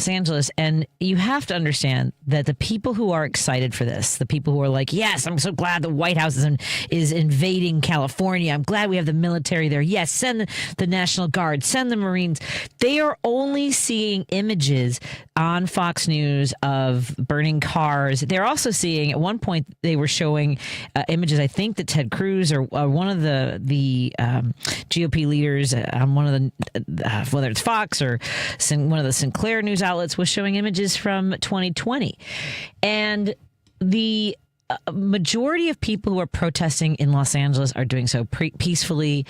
Los Angeles. And you have to understand that the people who are excited for this, the people who are like, yes, I'm so glad the White House is invading California. I'm glad we have the military there. Yes, send the National Guard, send the Marines. They are only seeing images on Fox News of burning cars. They're also seeing, at one point, they were showing images, I think that Ted Cruz or one of the GOP leaders on one of the, whether it's Fox or one of the Sinclair news outlets, was showing images from 2020. And the majority of people who are protesting in Los Angeles are doing so peacefully.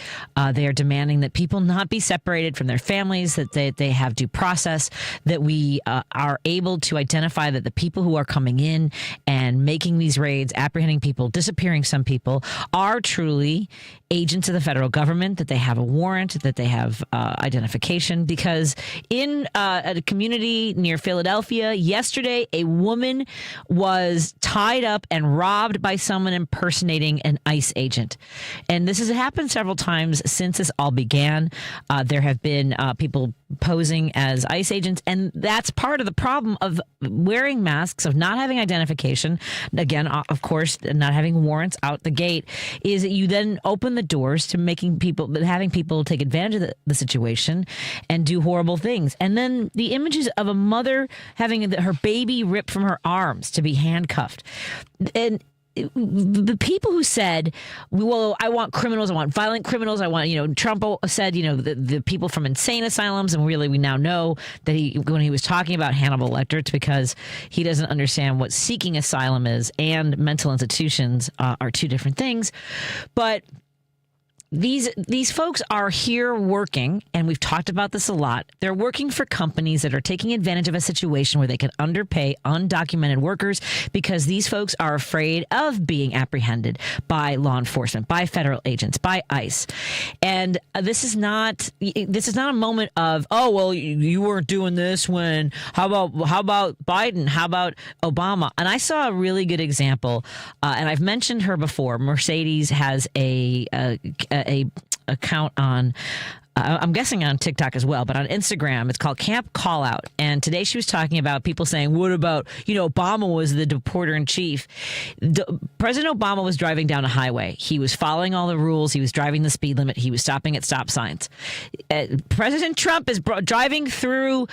They are demanding that people not be separated from their families, that they have due process, that we are able to identify that the people who are coming in and making these raids, apprehending people, disappearing some people, are truly agents of the federal government, that they have a warrant, that they have identification. Because in a community near Philadelphia yesterday, a woman was tied up and robbed by someone impersonating an ICE agent. And this has happened several times since this all began. There have been people posing as ICE agents, and that's part of the problem of wearing masks, of not having identification. Again, of course, not having warrants out the gate, is that you then open the doors to having people take advantage of the situation and do horrible things. And then the images of a mother having her baby ripped from her arms to be handcuffed. And the people who said, well, I want criminals, I want violent criminals, I want, Trump said, the people from insane asylums. And really, we now know that when he was talking about Hannibal Lecter, it's because he doesn't understand what seeking asylum is and mental institutions are two different things. But these folks are here working, and we've talked about this a lot. They're working for companies that are taking advantage of a situation where they can underpay undocumented workers because these folks are afraid of being apprehended by law enforcement, by federal agents, by ICE. And this is not a moment of, oh, well, you weren't doing this when, how about Biden? How about Obama? And I saw a really good example, and I've mentioned her before. Mercedes has a account on I'm guessing on TikTok as well, but on Instagram, it's called Camp Callout. And today she was talking about people saying, what about, Obama was the deporter in chief. President Obama was driving down a highway. He was following all the rules. He was driving the speed limit. He was stopping at stop signs. President Trump is driving through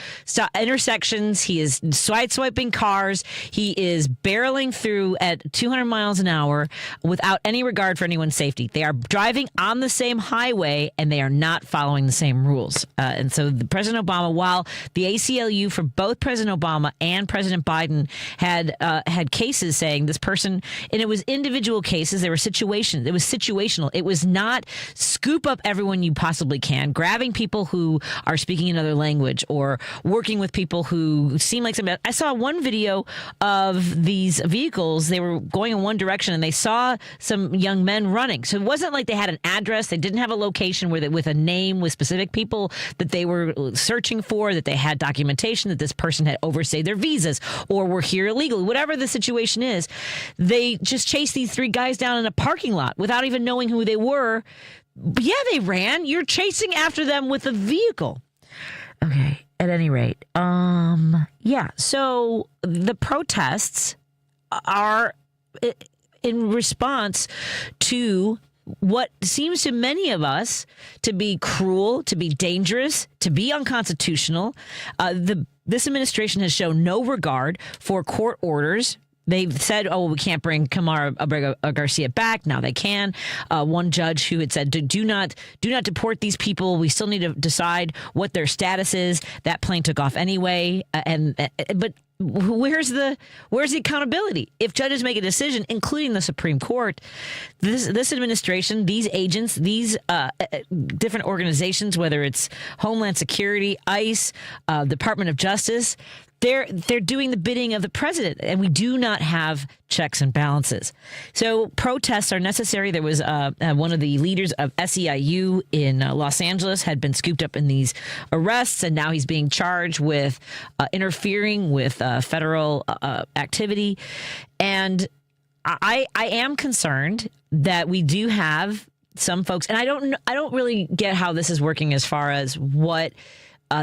intersections. He is swiping cars. He is barreling through at 200 miles an hour without any regard for anyone's safety. They are driving on the same highway, and they are not following the same rules. And so President Obama, while the ACLU for both President Obama and President Biden had cases saying this person, and it was individual cases, there were situations, it was situational. It was not scoop up everyone you possibly can, grabbing people who are speaking another language or working with people who seem like somebody. I saw one video of these vehicles. They were going in one direction and they saw some young men running. So it wasn't like they had an address. They didn't have a location with a name, with specific people that they were searching for, that they had documentation that this person had overstayed their visas or were here illegally. Whatever the situation is, they just chased these three guys down in a parking lot without even knowing who they were. Yeah, they ran. You're chasing after them with a vehicle. Okay, at any rate, yeah. So the protests are in response to what seems to many of us to be cruel, to be dangerous, to be unconstitutional. This administration has shown no regard for court orders. They've said, oh, we can't bring Kamara Garcia back. Now they can. One judge who had said, do not deport these people. We still need to decide what their status is. That plane took off anyway. But where's the accountability? If judges make a decision, including the Supreme Court, this administration, these agents, these different organizations, whether it's Homeland Security, ICE, Department of Justice, they're doing the bidding of the president, and we do not have checks and balances. So protests are necessary. There was one of the leaders of SEIU in Los Angeles had been scooped up in these arrests, and now he's being charged with interfering with federal activity. And I am concerned that we do have some folks, and I don't really get how this is working as far as what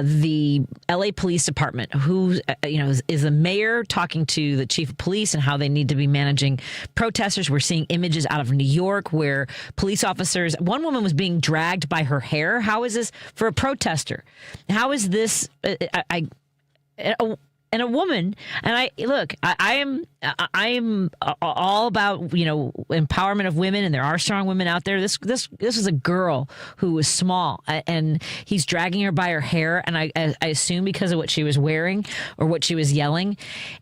the LA Police Department, who is the mayor talking to the chief of police and how they need to be managing protesters. We're seeing images out of New York where police officers, one woman was being dragged by her hair. How is this for a protester? How is this? And a woman, and I am all about empowerment of women, and there are strong women out there. This was a girl who was small, and he's dragging her by her hair, and I assume because of what she was wearing or what she was yelling.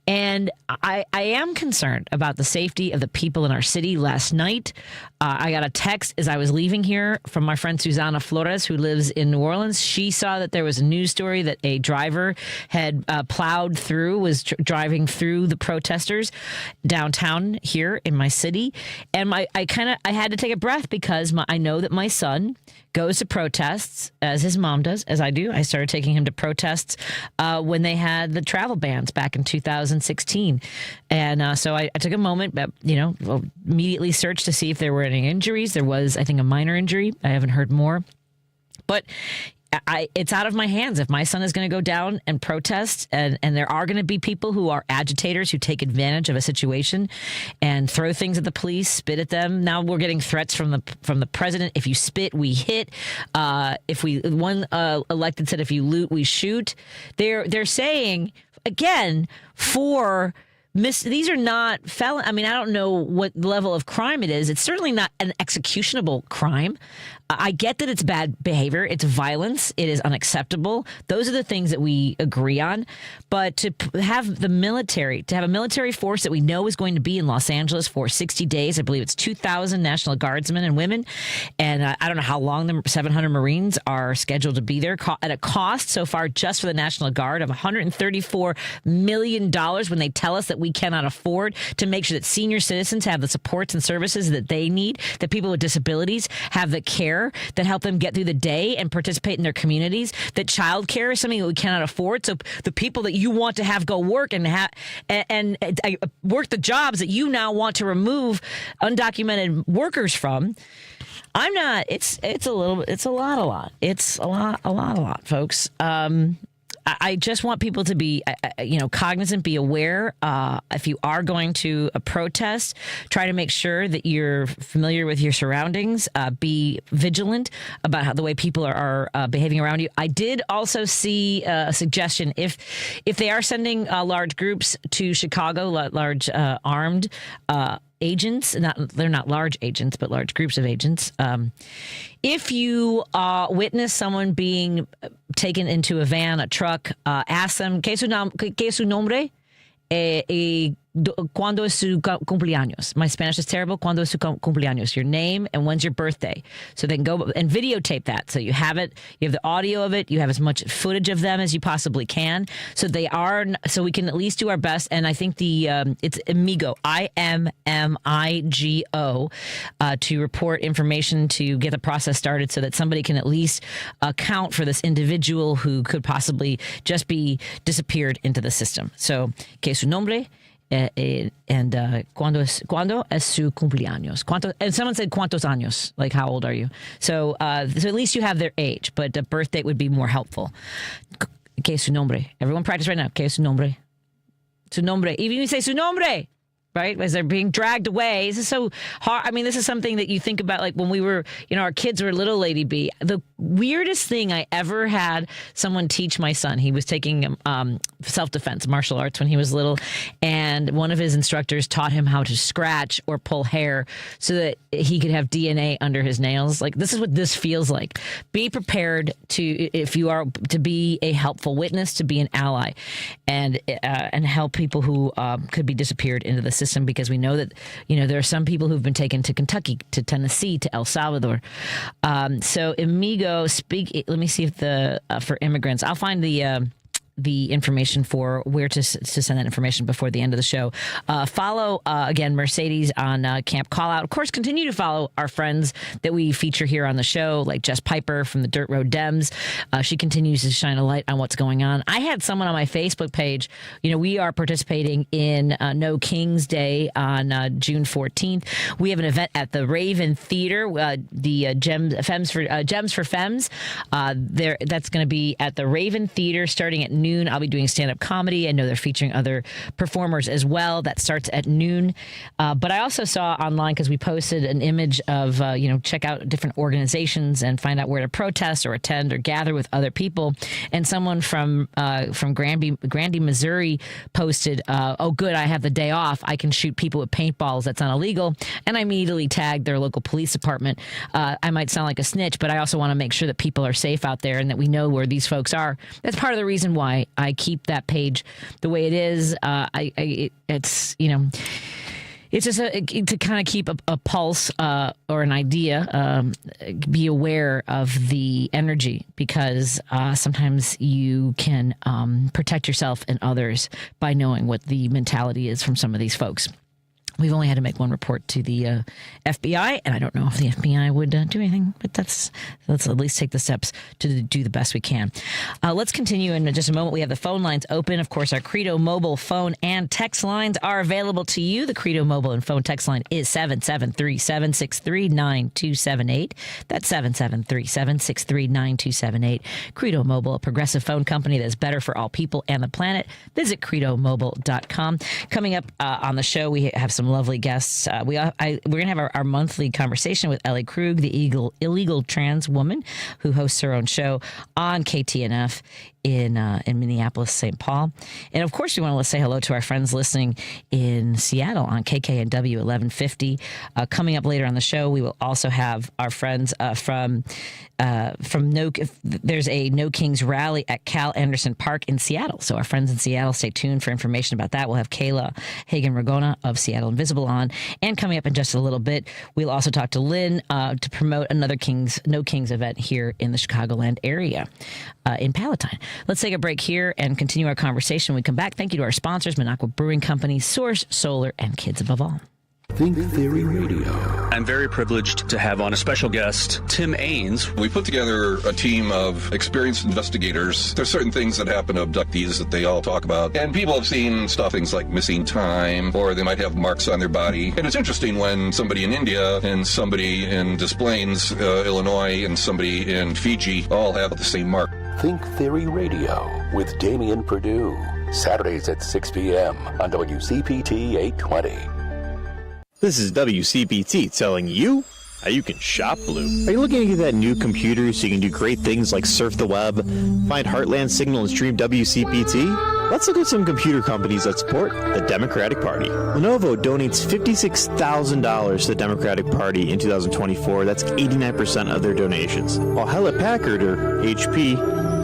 And I am concerned about the safety of the people in our city. Last night, I got a text as I was leaving here from my friend Susana Flores, who lives in New Orleans. She saw that there was a news story that a driver had was driving through the protesters downtown here in my city. And I had to take a breath because I know that my son goes to protests as his mom does, as I do. I started taking him to protests when they had the travel bans back in 2016. And so I took a moment, but, immediately searched to see if there were any injuries. There was, I think, a minor injury. I haven't heard more. But it's out of my hands. If my son is going to go down and protest, and there are going to be people who are agitators who take advantage of a situation and throw things at the police, spit at them. Now we're getting threats from the president. If you spit, we hit. One elected said, if you loot, we shoot. They're saying again these are not felon. I mean, I don't know what level of crime it is. It's certainly not an executionable crime. I get that it's bad behavior. It's violence. It is unacceptable. Those are the things that we agree on. But to have a military force that we know is going to be in Los Angeles for 60 days, I believe it's 2,000 National Guardsmen and women. And I don't know how long the 700 Marines are scheduled to be there at a cost so far just for the National Guard of $134 million when they tell us that we cannot afford to make sure that senior citizens have the supports and services that they need, that people with disabilities have the care that help them get through the day and participate in their communities, that childcare is something that we cannot afford. So the people that you want to have go work and work the jobs that you now want to remove undocumented workers from. I'm not. It's a lot, folks. I just want people to be, cognizant, be aware. If you are going to a protest, try to make sure that you're familiar with your surroundings. Be vigilant about the way people are behaving around you. I did also see a suggestion if they are sending large groups to Chicago, large armed agents, they're not large agents, but large groups of agents. If you witness someone being taken into a van, a truck, ask them, ¿Qué es su nombre? ¿Cuándo es su cumpleaños? My Spanish is terrible. ¿Cuándo es su cumpleaños? Your name and when's your birthday? So they can go and videotape that. So you have it. You have the audio of it. You have as much footage of them as you possibly can. So we can at least do our best. And I think it's Amigo, IMMIGO, to report information to get the process started so that somebody can at least account for this individual who could possibly just be disappeared into the system. So, ¿Qué es su nombre? And ¿cuándo es su cumpleaños? And someone said ¿cuántos años? Like, how old are you? So at least you have their age, but a birth date would be more helpful. ¿Qué es su nombre? Everyone practice right now. ¿Qué es su nombre? Su nombre. Even if you say su nombre, right? As they're being dragged away. This is so hard. I mean, this is something that you think about, like when we were, our kids were little Lady B. The weirdest thing I ever had someone teach my son. He was taking self-defense, martial arts when he was little. And one of his instructors taught him how to scratch or pull hair so that he could have DNA under his nails. Like, this is what this feels like. Be prepared if you are to be a helpful witness, to be an ally and help people who could be disappeared into the system, because we know that, there are some people who've been taken to Kentucky, to Tennessee, to El Salvador. So Amigo, let me see if for immigrants, I'll find the the information for where to send that information before the end of the show. Follow, again, Mercedes on Camp Callout. Of course, continue to follow our friends that we feature here on the show, like Jess Piper from the Dirt Road Dems. She continues to shine a light on what's going on. I had someone on my Facebook page, we are participating in No King's Day on June 14th. We have an event at the Raven Theater, the Gems for Femmes. That's going to be at the Raven Theater starting at noon. I'll be doing stand-up comedy. I know they're featuring other performers as well. That starts at noon. But I also saw online, because we posted an image of, check out different organizations and find out where to protest or attend or gather with other people. And someone from Granby, Missouri posted, oh, good, I have the day off. I can shoot people with paintballs. That's not illegal. And I immediately tagged their local police department. I might sound like a snitch, but I also want to make sure that people are safe out there and that we know where these folks are. That's part of the reason why I keep that page the way it is. It's just to kind of keep a pulse or an idea, be aware of the energy, because sometimes you can protect yourself and others by knowing what the mentality is from some of these folks. We've only had to make one report to the FBI, and I don't know if the FBI would do anything, but let's at least take the steps to do the best we can. Let's continue in just a moment. We have the phone lines open. Of course, our Credo Mobile phone and text lines are available to you. The Credo Mobile and phone text line is 773-763-9278. That's 773-763-9278. Credo Mobile, a progressive phone company that's better for all people and the planet. Visit credomobile.com. Coming up on the show, we have some lovely guests. We're going to have our monthly conversation with Ellie Krug, the illegal trans woman who hosts her own show on KTNF in Minneapolis, St. Paul. And of course, we want to say hello to our friends listening in Seattle on KKNW 1150. Coming up later on the show, we will also have our friends from there's a No Kings rally at Cal Anderson Park in Seattle. So our friends in Seattle, stay tuned for information about that. We'll have Kayla Ragona of Seattle Indivisible on. And coming up in just a little bit, we'll also talk to Lynn to promote another No Kings event here in the Chicagoland area in Palatine. Let's take a break here and continue our conversation when we come back. Thank you to our sponsors, Minocqua Brewing Company, Source Solar, and Kids Above All. Think Theory Radio. I'm very privileged to have on a special guest, Tim Ains. We put together a team of experienced investigators. There's certain things that happen to abductees that they all talk about. And people have seen things like missing time, or they might have marks on their body. And it's interesting when somebody in India and somebody in Des Plaines, Illinois, and somebody in Fiji all have the same mark. Think Theory Radio with Damian Perdue. Saturdays at 6 p.m. on WCPT 820. This is WCPT telling you how you can shop blue. Are you looking to get that new computer so you can do great things like surf the web, find Heartland Signal and stream WCPT? Let's look at some computer companies that support the Democratic Party. Lenovo donates $56,000 to the Democratic Party in 2024. That's 89% of their donations. While Hewlett Packard, or HP,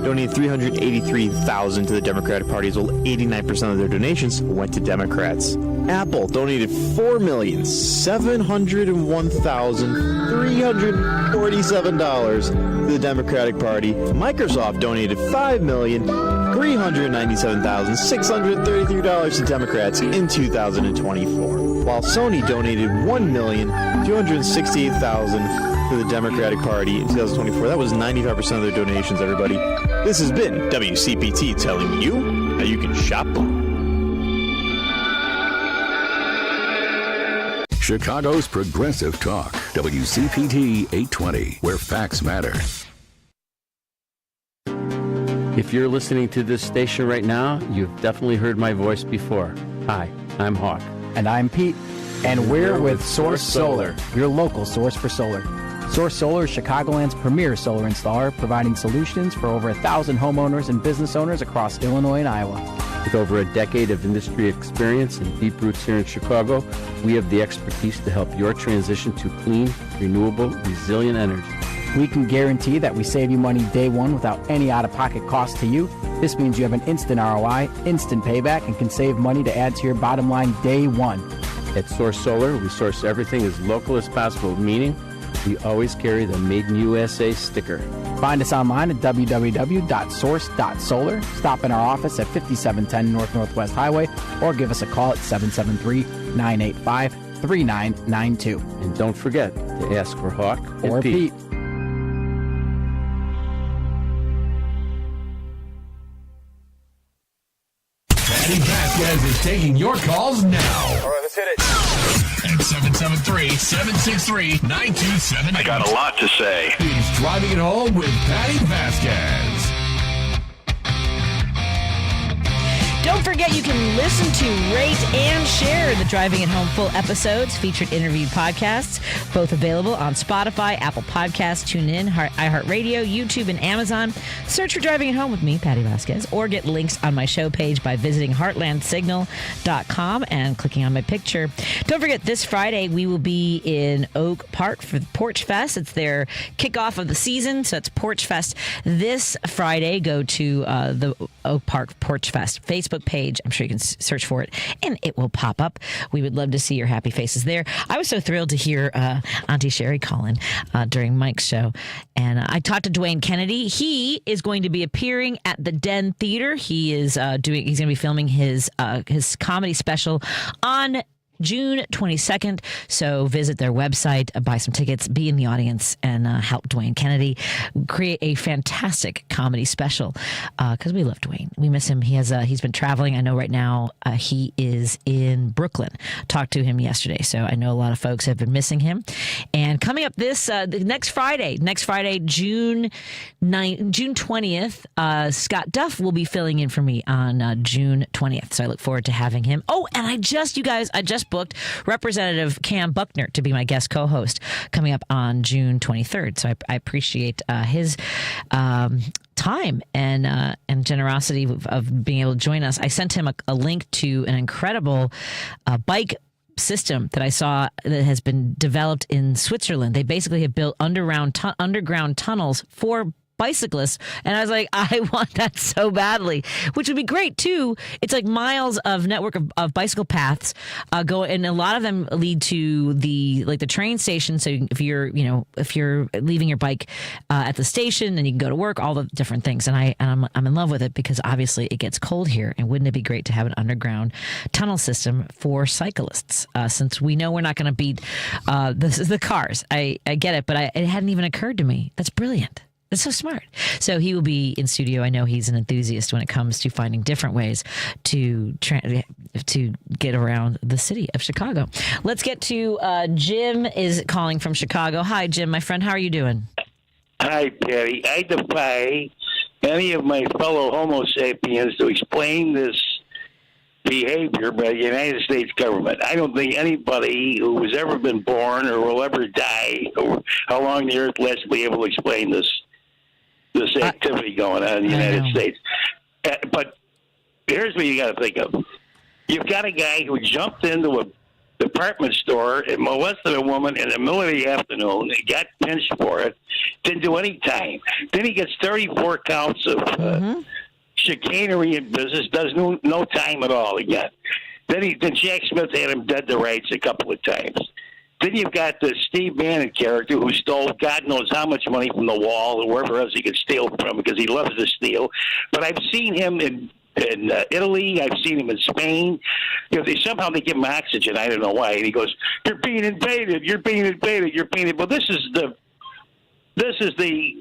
donated $383,000 to the Democratic Party, as well 89% of their donations went to Democrats. Apple donated $4,701,347 to the Democratic Party. Microsoft donated $5,397,633 to Democrats in 2024, while Sony donated $1,268,000 to the Democratic Party in 2024. That was 95% of their donations, everybody. This has been WCPT telling you how you can shop blue. Chicago's Progressive Talk, WCPT 820, where facts matter. If you're listening to this station right now, you've definitely heard my voice before. Hi, I'm Hawk. And I'm Pete. And we're with Source Solar, your local source for solar. Source Solar is Chicagoland's premier solar installer, providing solutions for over 1,000 homeowners and business owners across Illinois and Iowa. With over a decade of industry experience and deep roots here in Chicago, we have the expertise to help your transition to clean, renewable, resilient energy. We can guarantee that we save you money day one without any out-of-pocket cost to you. This means you have an instant ROI, instant payback, and can save money to add to your bottom line day one. At Source Solar, we source everything as local as possible, meaning we always carry the Made in USA sticker. Find us online at www.source.solar. Stop in our office at 5710 North Northwest Highway or give us a call at 773-985-3992. And don't forget to ask for Hawk Or and Pete. Patti Vasquez is taking your calls now. All right, let's hit it. At 773-763-9278. I got a lot to say. It's Driving It Home with Patti Vasquez. Don't forget you can listen to, rate, and share the Driving It Home full episodes, featured interview podcasts, both available on Spotify, Apple Podcasts, TuneIn, iHeartRadio, YouTube, and Amazon. Search for Driving It Home with me, Patti Vasquez, or get links on my show page by visiting heartlandsignal.com and clicking on my picture. Don't forget, this Friday we will be in Oak Park for the Porch Fest. It's their kickoff of the season, so it's Porch Fest this Friday. Go to the Oak Park Porch Fest Facebook page. I'm sure you can search for it and it will pop up. We would love to see your happy faces there. I was so thrilled to hear Auntie Sherry call in during Mike's show, and I talked to Dwayne Kennedy. He is going to be appearing at the Den Theater. He's going to be filming his comedy special on June 22nd. So visit their website, buy some tickets, be in the audience, and help Dwayne Kennedy create a fantastic comedy special. Because we love Dwayne. We miss him. He's been traveling. I know right now he is in Brooklyn. Talked to him yesterday. So I know a lot of folks have been missing him. And coming up this next Friday, June 20th, Scott Duff will be filling in for me on June 20th. So I look forward to having him. Oh, and I just booked Representative Cam Buckner to be my guest co-host coming up on June 23rd. So I appreciate his time and generosity of being able to join us. I sent him a link to an incredible bike system that I saw that has been developed in Switzerland. They basically have built underground tunnels for bicyclists, and I was like, I want that so badly, which would be great too. It's like miles of network of bicycle paths go, and a lot of them lead to the train station. So if you're leaving your bike at the station, then you can go to work, all the different things. And I'm in love with it because obviously it gets cold here, and wouldn't it be great to have an underground tunnel system for cyclists? Since we know we're not going to beat the cars. I get it, but it hadn't even occurred to me. That's brilliant. That's so smart. So he will be in studio. I know he's an enthusiast when it comes to finding different ways to get around the city of Chicago. Let's get to Jim is calling from Chicago. Hi, Jim, my friend. How are you doing? Hi, Patty. I defy any of my fellow Homo sapiens to explain this behavior by the United States government. I don't think anybody who has ever been born or will ever die, or how long the earth lasts, will be able to explain this activity going on in the United States. But here's what you got to think of. You've got a guy who jumped into a department store and molested a woman in the middle of the afternoon. He got pinched for it. Didn't do any time. Then he gets 34 counts of chicanery in business. Does no time at all again. Then Jack Smith had him dead to rights a couple of times. Then you've got the Steve Bannon character who stole God knows how much money from the wall or wherever else he could steal from because he loves to steal. But I've seen him in Italy. I've seen him in Spain. Somehow they give him oxygen. I don't know why. And he goes, "You're being invaded. You're being invaded. You're being invaded." Well, this is the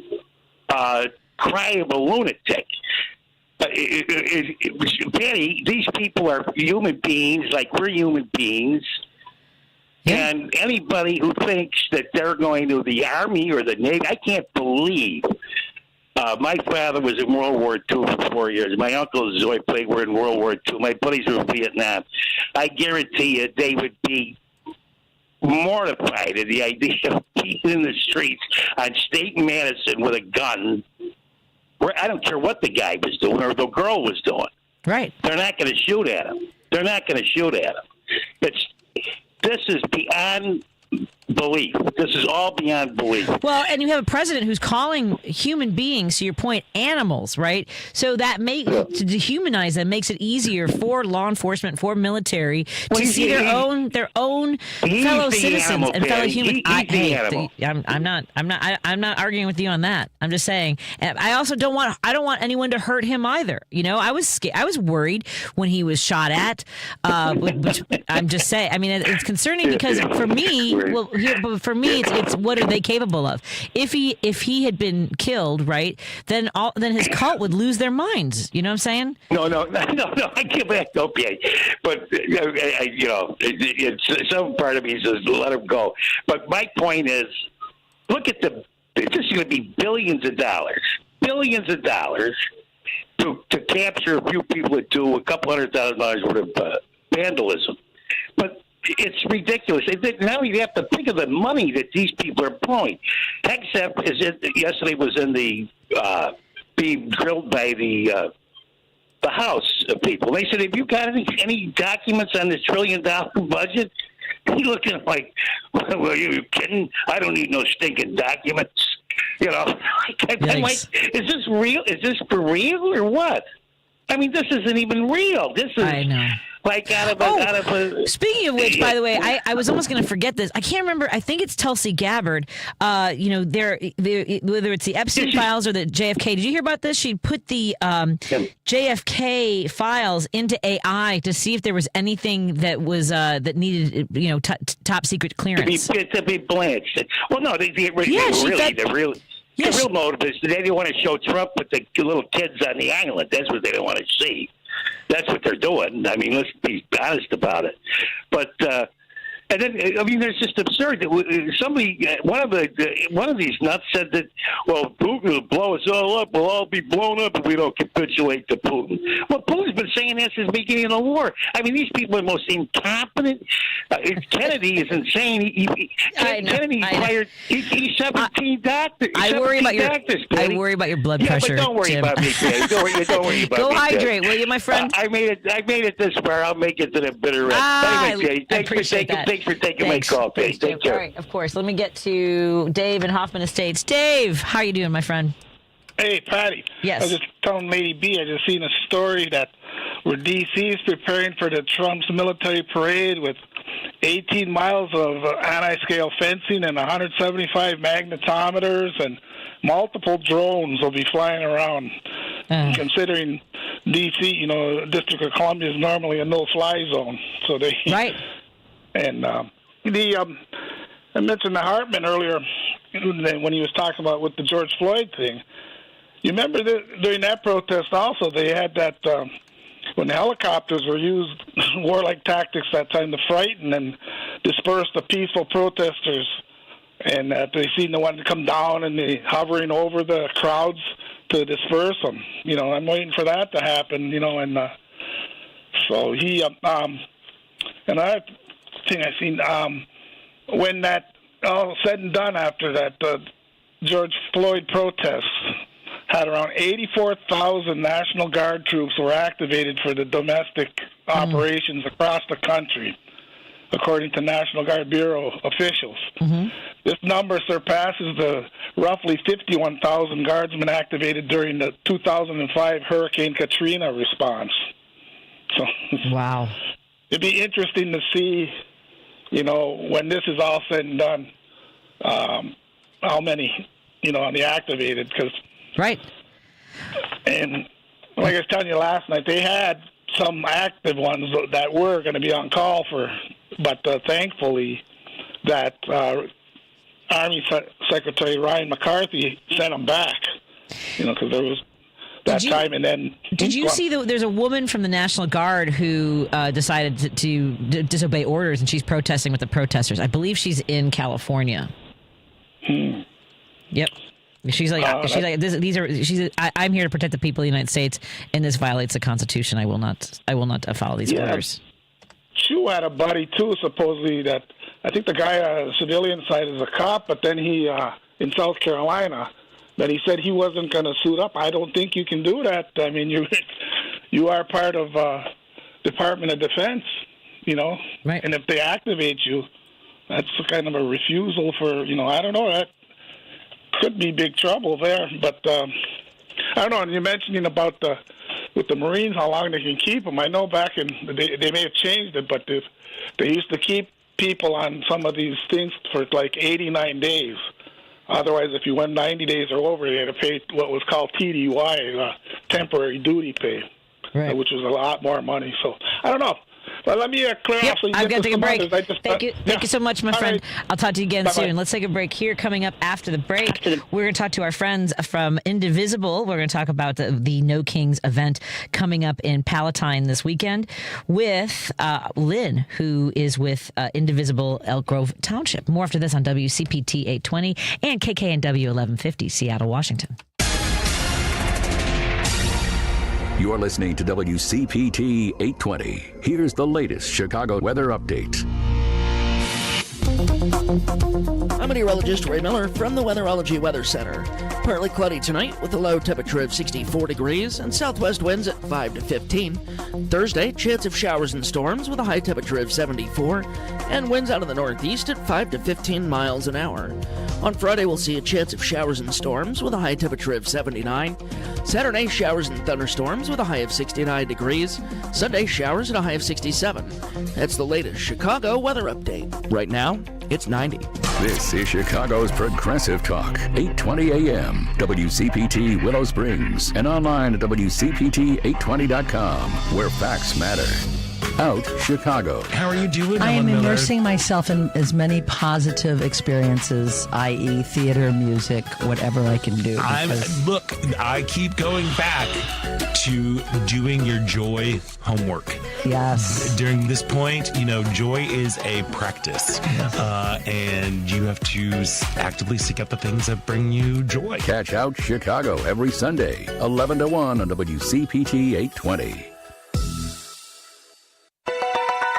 cry of a lunatic. Patty, these people are human beings like we're human beings. Yeah. And anybody who thinks that they're going to the Army or the Navy, I can't believe. My father was in World War II for 4 years. My uncles who I played were in World War II. My buddies were in Vietnam. I guarantee you they would be mortified at the idea of being in the streets on State and Madison with a gun. I don't care what the guy was doing or the girl was doing. Right. They're not going to shoot at him. This is beyond belief. This is all beyond belief. Well, and you have a president who's calling human beings, to your point, animals, right? So that to dehumanize them makes it easier for law enforcement, for military to see their own fellow citizens and fellow humans. I'm not arguing with you on that. I'm just saying. And I also don't want anyone to hurt him either. You know, I was worried when he was shot at. Which I'm just saying. I mean, it's concerning because for me, it's what are they capable of? If he had been killed, right? Then his cult would lose their minds. You know what I'm saying? No. I give back. Okay, but it's some part of me says let him go. But my point is, look at this is going to be billions of dollars to capture a few people that do $200,000 worth of vandalism. But it's ridiculous. Now you have to think of the money that these people are blowing. Hexep yesterday was in the being drilled by the House people. They said, "Have you got any documents on this $1 trillion budget?" He looked at him like, "Well, are you kidding? I don't need no stinking documents." You know, I'm like, is this real? Is this for real or what? I mean, this isn't even real. This is. I know. Like out of a. Speaking of which, by the way, I was almost going to forget this. I can't remember. I think it's Tulsi Gabbard. Whether it's the Epstein files or the JFK. Did you hear about this? She put the JFK files into AI to see if there was anything that was that needed, top secret clearance to be blanched. Well, no, the real motive is they didn't want to show Trump with the little kids on the island. That's what they didn't want to see. That's what they're doing. I mean, let's be honest about it. But and then it's just absurd that somebody, one of these nuts said that, well, Putin will blow us all up. We'll all be blown up if we don't capitulate to Putin. Well, Putin's been saying that since the beginning of the war. I mean, these people are the most incompetent. Kennedy is insane. Kennedy fired 17 doctors. I worry about your blood pressure. But don't worry Jim. about me, Patty. Don't worry about me. Go hydrate, Patty. will you, my friend? I made it this far. I'll make it to the bitter end. Anyway, I appreciate that. Thanks for taking my call, Patty. Take care. All right, of course. Let me get to Dave in Hoffman Estates. Dave, how are you doing, my friend? Hey, Patty. Yes. I was just telling Lady B, I just seen a story that where D.C. is preparing for the Trump's military parade with 18 miles of anti-scale fencing and 175 magnetometers and multiple drones will be flying around. Considering D.C., District of Columbia is normally a no-fly zone. So they right. And I mentioned the Hartman earlier when he was talking about with the George Floyd thing. You remember during that protest also they had that when the helicopters were used warlike tactics that time to frighten and disperse the peaceful protesters, and that they seen the one to come down and they hovering over the crowds to disperse them. I'm waiting for that to happen. And so he another thing I seen when that all said and done after that George Floyd protests had around 84,000 National Guard troops were activated for the domestic operations across the country, according to National Guard Bureau officials. Mm-hmm. This number surpasses the roughly 51,000 guardsmen activated during the 2005 Hurricane Katrina response. So, wow. It'd be interesting to see, when this is all said and done, how many, they activated. Right. And like I was telling you last night, they had some active ones that were going to be on call but thankfully that Army Secretary Ryan McCarthy sent them back, because there was that time. And then did you see there's a woman from the National Guard who decided to disobey orders, and she's protesting with the protesters. I believe she's in California. Yep. She's like, I'm here to protect the people of the United States, and this violates the Constitution. I will not follow these orders. Shu had a buddy too, supposedly, that I think the guy on the civilian side is a cop, but then he in South Carolina, that he said he wasn't going to suit up. I don't think you can do that. I mean, you are part of Department of Defense, right? And if they activate you, That's kind of a refusal for, I don't know, that could be big trouble there. But I don't know, and you're mentioning about with the Marines, how long they can keep them. I know back in the day, they may have changed it, but they used to keep people on some of these things for like 89 days. Otherwise, if you went 90 days or over, they had to pay what was called TDY, temporary duty pay, right, which was a lot more money. So I don't know. But let me clear off. So I've got to take a break. Thank you so much, my friend. Right. I'll talk to you again Bye-bye. soon. Let's take a break here. Coming up after the break, we're going to talk to our friends from Indivisible. We're going to talk about the No Kings event coming up in Palatine this weekend with Lynn, who is with Indivisible Elk Grove Township. More after this on WCPT 820 and KKNW 1150, Seattle, Washington. You're listening to WCPT 820. Here's the latest Chicago weather update. I'm meteorologist Ray Miller from the Weatherology Weather Center. Partly cloudy tonight with a low temperature of 64 degrees and southwest winds at 5 to 15. Thursday, chance of showers and storms with a high temperature of 74 and winds out of the northeast at 5 to 15 miles an hour. On Friday, we'll see a chance of showers and storms with a high temperature of 79. Saturday, showers and thunderstorms with a high of 69 degrees. Sunday, showers at a high of 67. That's the latest Chicago weather update. Right now, it's 90. This is Chicago's Progressive Talk, 820 AM, WCPT Willow Springs, and online at WCPT820.com, where facts matter. Out Chicago. How are you doing, I am Ellen Miller? immersing myself in as many positive experiences, i.e. theater, music, whatever I can do. Look, I keep going back to doing your joy homework. Yes. During this point, joy is a practice. And you have to actively seek out the things that bring you joy. Catch Out Chicago every Sunday, 11 to 1 on WCPT 820.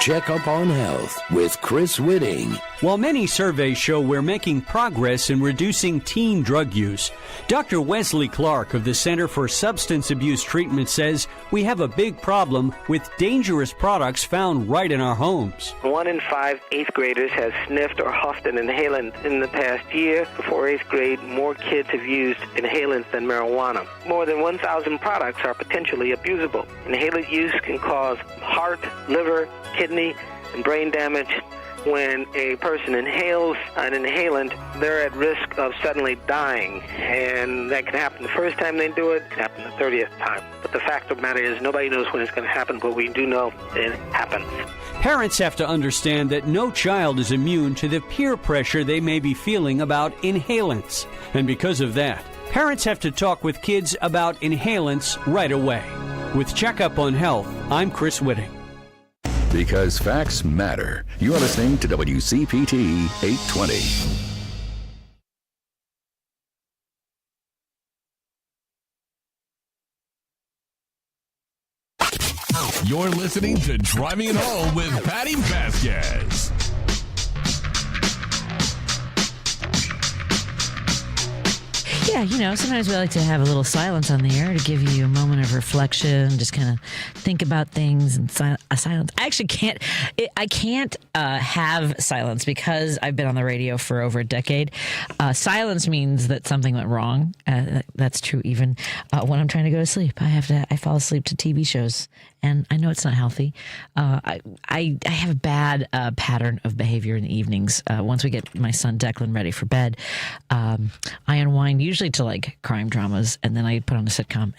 Check up on health with Chris Whitting. While many surveys show we're making progress in reducing teen drug use, Dr. Wesley Clark of the Center for Substance Abuse Treatment says we have a big problem with dangerous products found right in our homes. 1 in 5 8th graders has sniffed or huffed an inhalant in the past year. Before 8th grade, more kids have used inhalants than marijuana. More than 1,000 products are potentially abusable. Inhalant use can cause heart, liver, kidney, and brain damage. When a person inhales an inhalant, they're at risk of suddenly dying. And that can happen the first time they do it, it can happen the 30th time. But the fact of the matter is nobody knows when it's going to happen, but we do know it happens. Parents have to understand that no child is immune to the peer pressure they may be feeling about inhalants. And because of that, parents have to talk with kids about inhalants right away. With Checkup on Health, I'm Chris Whitting. Because facts matter. You're listening to WCPT 820. You're listening to Driving It Home with Patti Vasquez. Yeah, sometimes we like to have a little silence on the air to give you a moment of reflection, just kind of think about things and silence. I actually can't have silence because I've been on the radio for over a decade. Silence means that something went wrong. That's true even when I'm trying to go to sleep. I fall asleep to TV shows, and I know it's not healthy. I have a bad pattern of behavior in the evenings. Once we get my son Declan ready for bed, I unwind usually to like crime dramas, and then I put on a sitcom.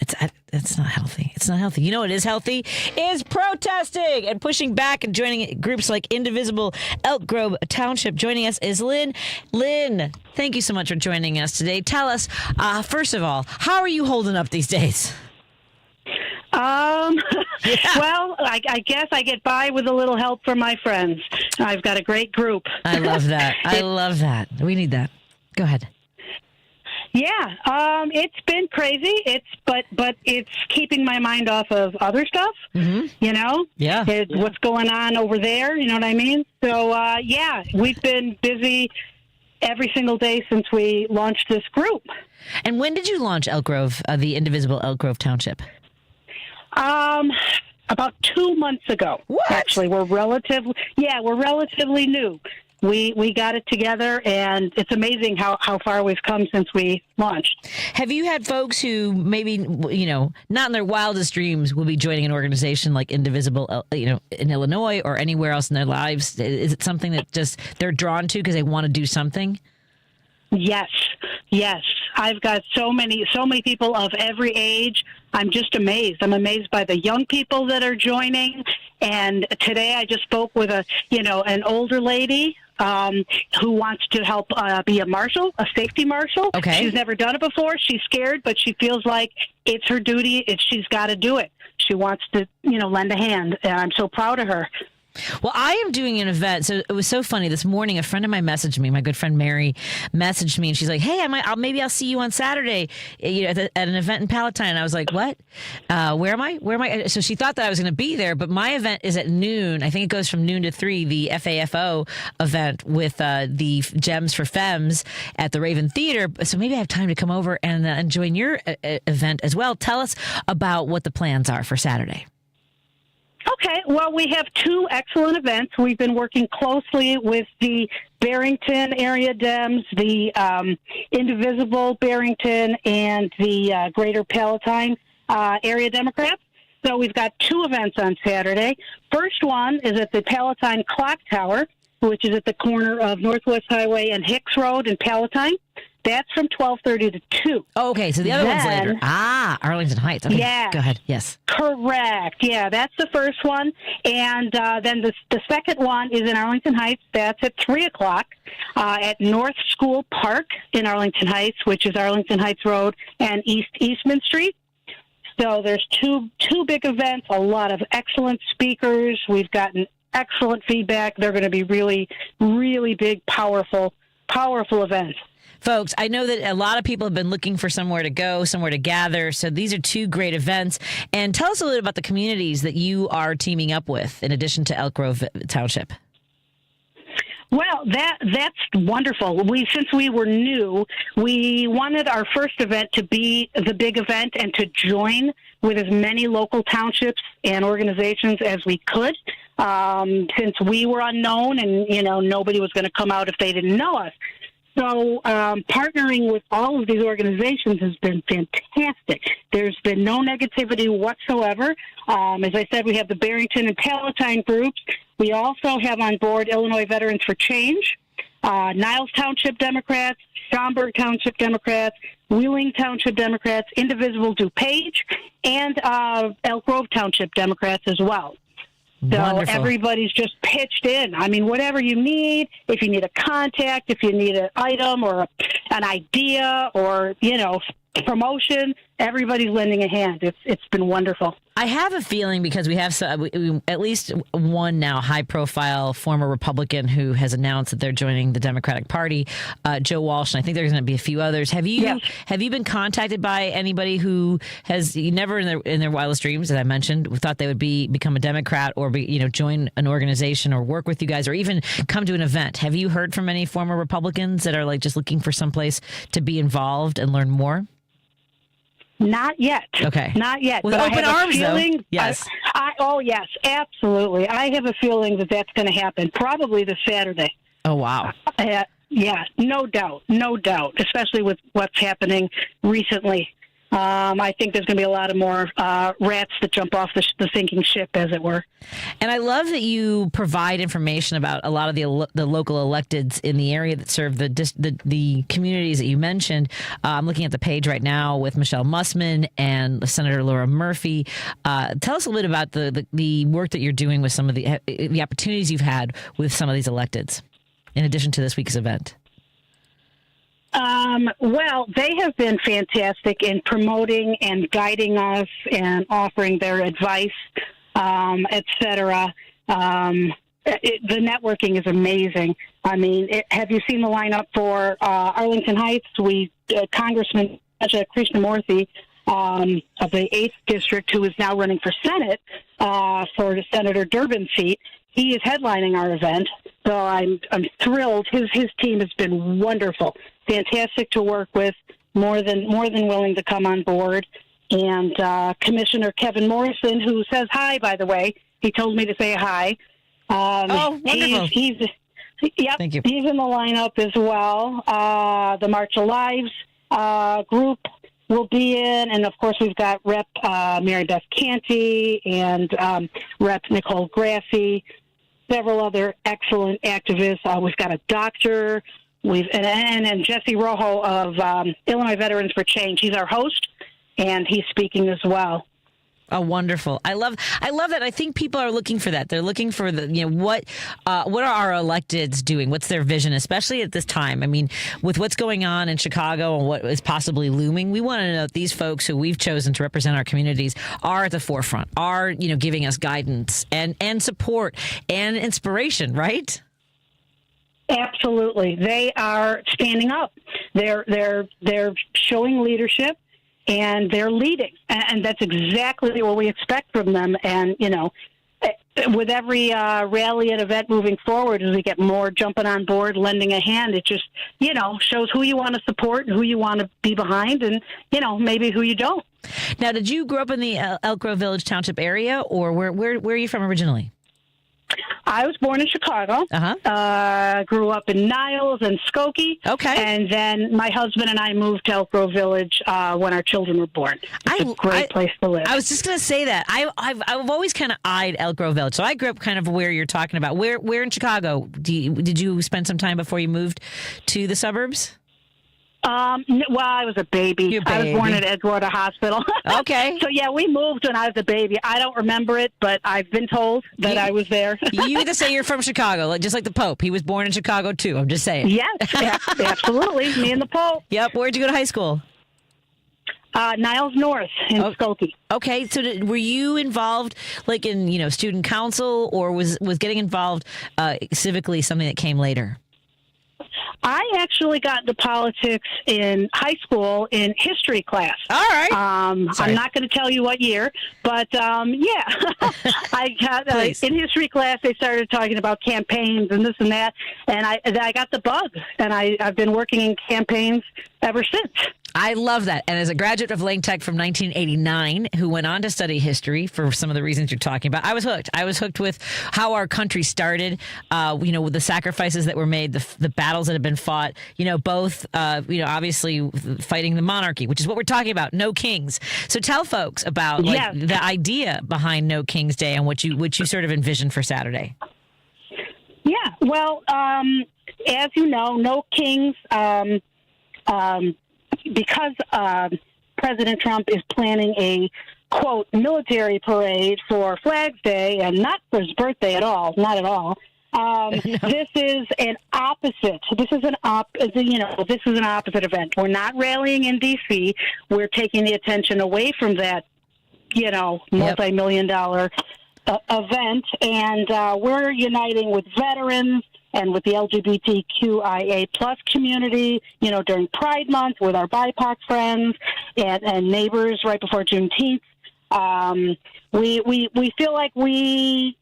It's not healthy. It's not healthy. You know what is healthy? Is protesting and pushing back and joining groups like Indivisible Elk Grove Township. Joining us is Lynn. Lynn, thank you so much for joining us today. Tell us, first of all, how are you holding up these days? Well, I guess I get by with a little help from my friends. I've got a great group. I love that. I love that. We need that. Go ahead. Yeah, it's been crazy. But it's keeping my mind off of other stuff. Mm-hmm. Yeah. What's going on over there? You know what I mean? So we've been busy every single day since we launched this group. And when did you launch Elk Grove, the Indivisible Elk Grove Township? About 2 months ago. What? Actually, we're relatively new. we got it together, and it's amazing how far we've come since we launched. Have you had folks who maybe, not in their wildest dreams will be joining an organization like Indivisible, in Illinois or anywhere else in their lives? Is it something that just they're drawn to because they want to do something? Yes. I've got so many people of every age. I'm just amazed. I'm amazed by the young people that are joining. And today I just spoke with an older lady who wants to help be a marshal, a safety marshal. Okay. She's never done it before. She's scared, but she feels like it's her duty. She's got to do it. She wants to, lend a hand. And I'm so proud of her. Well, I am doing an event. So it was so funny. This morning, a friend of mine messaged me. My good friend Mary messaged me, and she's like, "Hey, maybe I'll see you on Saturday, at an event in Palatine." And I was like, "What? Where am I? So she thought that I was going to be there, but my event is at noon. I think it goes from noon to 3. The FAFO event with the Gems for Femmes at the Raven Theater. So maybe I have time to come over and join your event as well. Tell us about what the plans are for Saturday." Okay, well, we have 2 excellent events. We've been working closely with the Barrington area Dems, the Indivisible Barrington, and the Greater Palatine area Democrats. So we've got 2 events on Saturday. First one is at the Palatine Clock Tower, which is at the corner of Northwest Highway and Hicks Road in Palatine. That's from 12:30 to 2. Oh, okay, so the other one's later. Arlington Heights. Okay. Yeah. Go ahead. Yes. Correct. Yeah, that's the first one. And then the second one is in Arlington Heights. That's at 3 o'clock at North School Park in Arlington Heights, which is Arlington Heights Road and East Eastman Street. So there's two big events, a lot of excellent speakers. We've gotten excellent feedback. They're going to be really, really big, powerful events. Folks, I know that a lot of people have been looking for somewhere to go, somewhere to gather. So these are 2 great events. And tell us a little about the communities that you are teaming up with in addition to Elk Grove Township. Well, that's wonderful. Since we were new, we wanted our first event to be the big event and to join with as many local townships and organizations as we could. Since we were unknown and, nobody was going to come out if they didn't know us. So partnering with all of these organizations has been fantastic. There's been no negativity whatsoever. As I said, we have the Barrington and Palatine groups. We also have on board Illinois Veterans for Change, Niles Township Democrats, Schaumburg Township Democrats, Wheeling Township Democrats, Indivisible DuPage, and Elk Grove Township Democrats as well. So Wonderful. Everybody's just pitched in. I mean, whatever you need, if you need a contact, if you need an item or an idea or, promotion, everybody's lending a hand. It's been wonderful. I have a feeling because we have at least one now high-profile former Republican who has announced that they're joining the Democratic Party, Joe Walsh, and I think there's going to be a few others. Have you been contacted by anybody who has never in their wildest dreams, as I mentioned, thought they would become a Democrat or join an organization or work with you guys or even come to an event? Have you heard from any former Republicans that are just looking for someplace to be involved and learn more? Not yet. Okay. Not yet. With but open I have arms, a feeling, though. Yes. Oh, yes, absolutely. I have a feeling that that's going to happen probably this Saturday. Oh, wow. Yeah, no doubt, especially with what's happening recently. I think there's going to be a lot of more rats that jump off the sinking ship, as it were. And I love that you provide information about a lot of the local electeds in the area that serve the communities that you mentioned. I'm looking at the page right now with Michelle Mussman and Senator Laura Murphy. Tell us a little bit about the work that you're doing with some of the opportunities you've had with some of these electeds, in addition to this week's event. Well, they have been fantastic in promoting and guiding us and offering their advice, etc. The networking is amazing. I mean, have you seen the lineup for Arlington Heights? Congressman Krishnamurthy of the 8th District, who is now running for Senate for the Senator Durbin seat, he is headlining our event. So I'm thrilled. His team has been wonderful, fantastic to work with, more than willing to come on board. And Commissioner Kevin Morrison, who says hi, by the way, he told me to say hi. Oh, wonderful. Yep, Thank you. He's in the lineup as well. The March of Lives group will be in, and of course we've got Rep. Mary Beth Canty and Rep. Nicole Grassi, several other excellent activists. We've got a doctor. And Jesse Rojo of Illinois Veterans for Change. He's our host, and he's speaking as well. Oh, wonderful! I love that. I think people are looking for that. They're looking for what are our electeds doing? What's their vision, especially at this time? I mean, with what's going on in Chicago and what is possibly looming, we want to know that these folks who we've chosen to represent our communities are at the forefront, are giving us guidance and support and inspiration, right? Absolutely. They are standing up. They're showing leadership, and they're leading. And that's exactly what we expect from them. And, with every rally and event moving forward, as we get more jumping on board, lending a hand, it just, shows who you want to support and who you want to be behind and, maybe who you don't. Now, did you grow up in the Elk Grove Village Township area, or where are you from originally? I was born in Chicago. Grew up in Niles and Skokie. Okay. And then my husband and I moved to Elk Grove Village when our children were born. It's a great place to live. I was just going to say that. I've always kind of eyed Elk Grove Village. So I grew up kind of where you're talking about. Where in Chicago did you spend some time before you moved to the suburbs? Well, I was a baby. I was born at Edgewater Hospital. Okay. So, yeah, we moved when I was a baby. I don't remember it, but I've been told that I was there. You either say you're from Chicago, just like the Pope. He was born in Chicago, too. I'm just saying. Yes, absolutely. Me and the Pope. Yep. Where'd you go to high school? Niles North in Skokie. Okay, so were you involved, in student council, or was getting involved civically something that came later? I actually got into politics in high school in history class. All right. I'm not going to tell you what year, but I got in history class. They started talking about campaigns and this and that, and I got the bug, and I've been working in campaigns ever since. I love that. And as a graduate of Lane Tech from 1989, who went on to study history for some of the reasons you're talking about, I was hooked. I was hooked with how our country started, with the sacrifices that were made, the battles that have been fought, both, obviously fighting the monarchy, which is what we're talking about, no kings. So tell folks about the idea behind No Kings Day and what you sort of envisioned for Saturday. Yeah, well, as you know, no kings, because President Trump is planning a, quote, military parade for Flags Day, and not for his birthday at all, not at all. This is an opposite. This is an opposite event. We're not rallying in D.C. We're taking the attention away from that, multi-million-dollar event, and we're uniting with veterans and with the LGBTQIA plus community, during Pride Month with our BIPOC friends and neighbors right before Juneteenth. We feel like we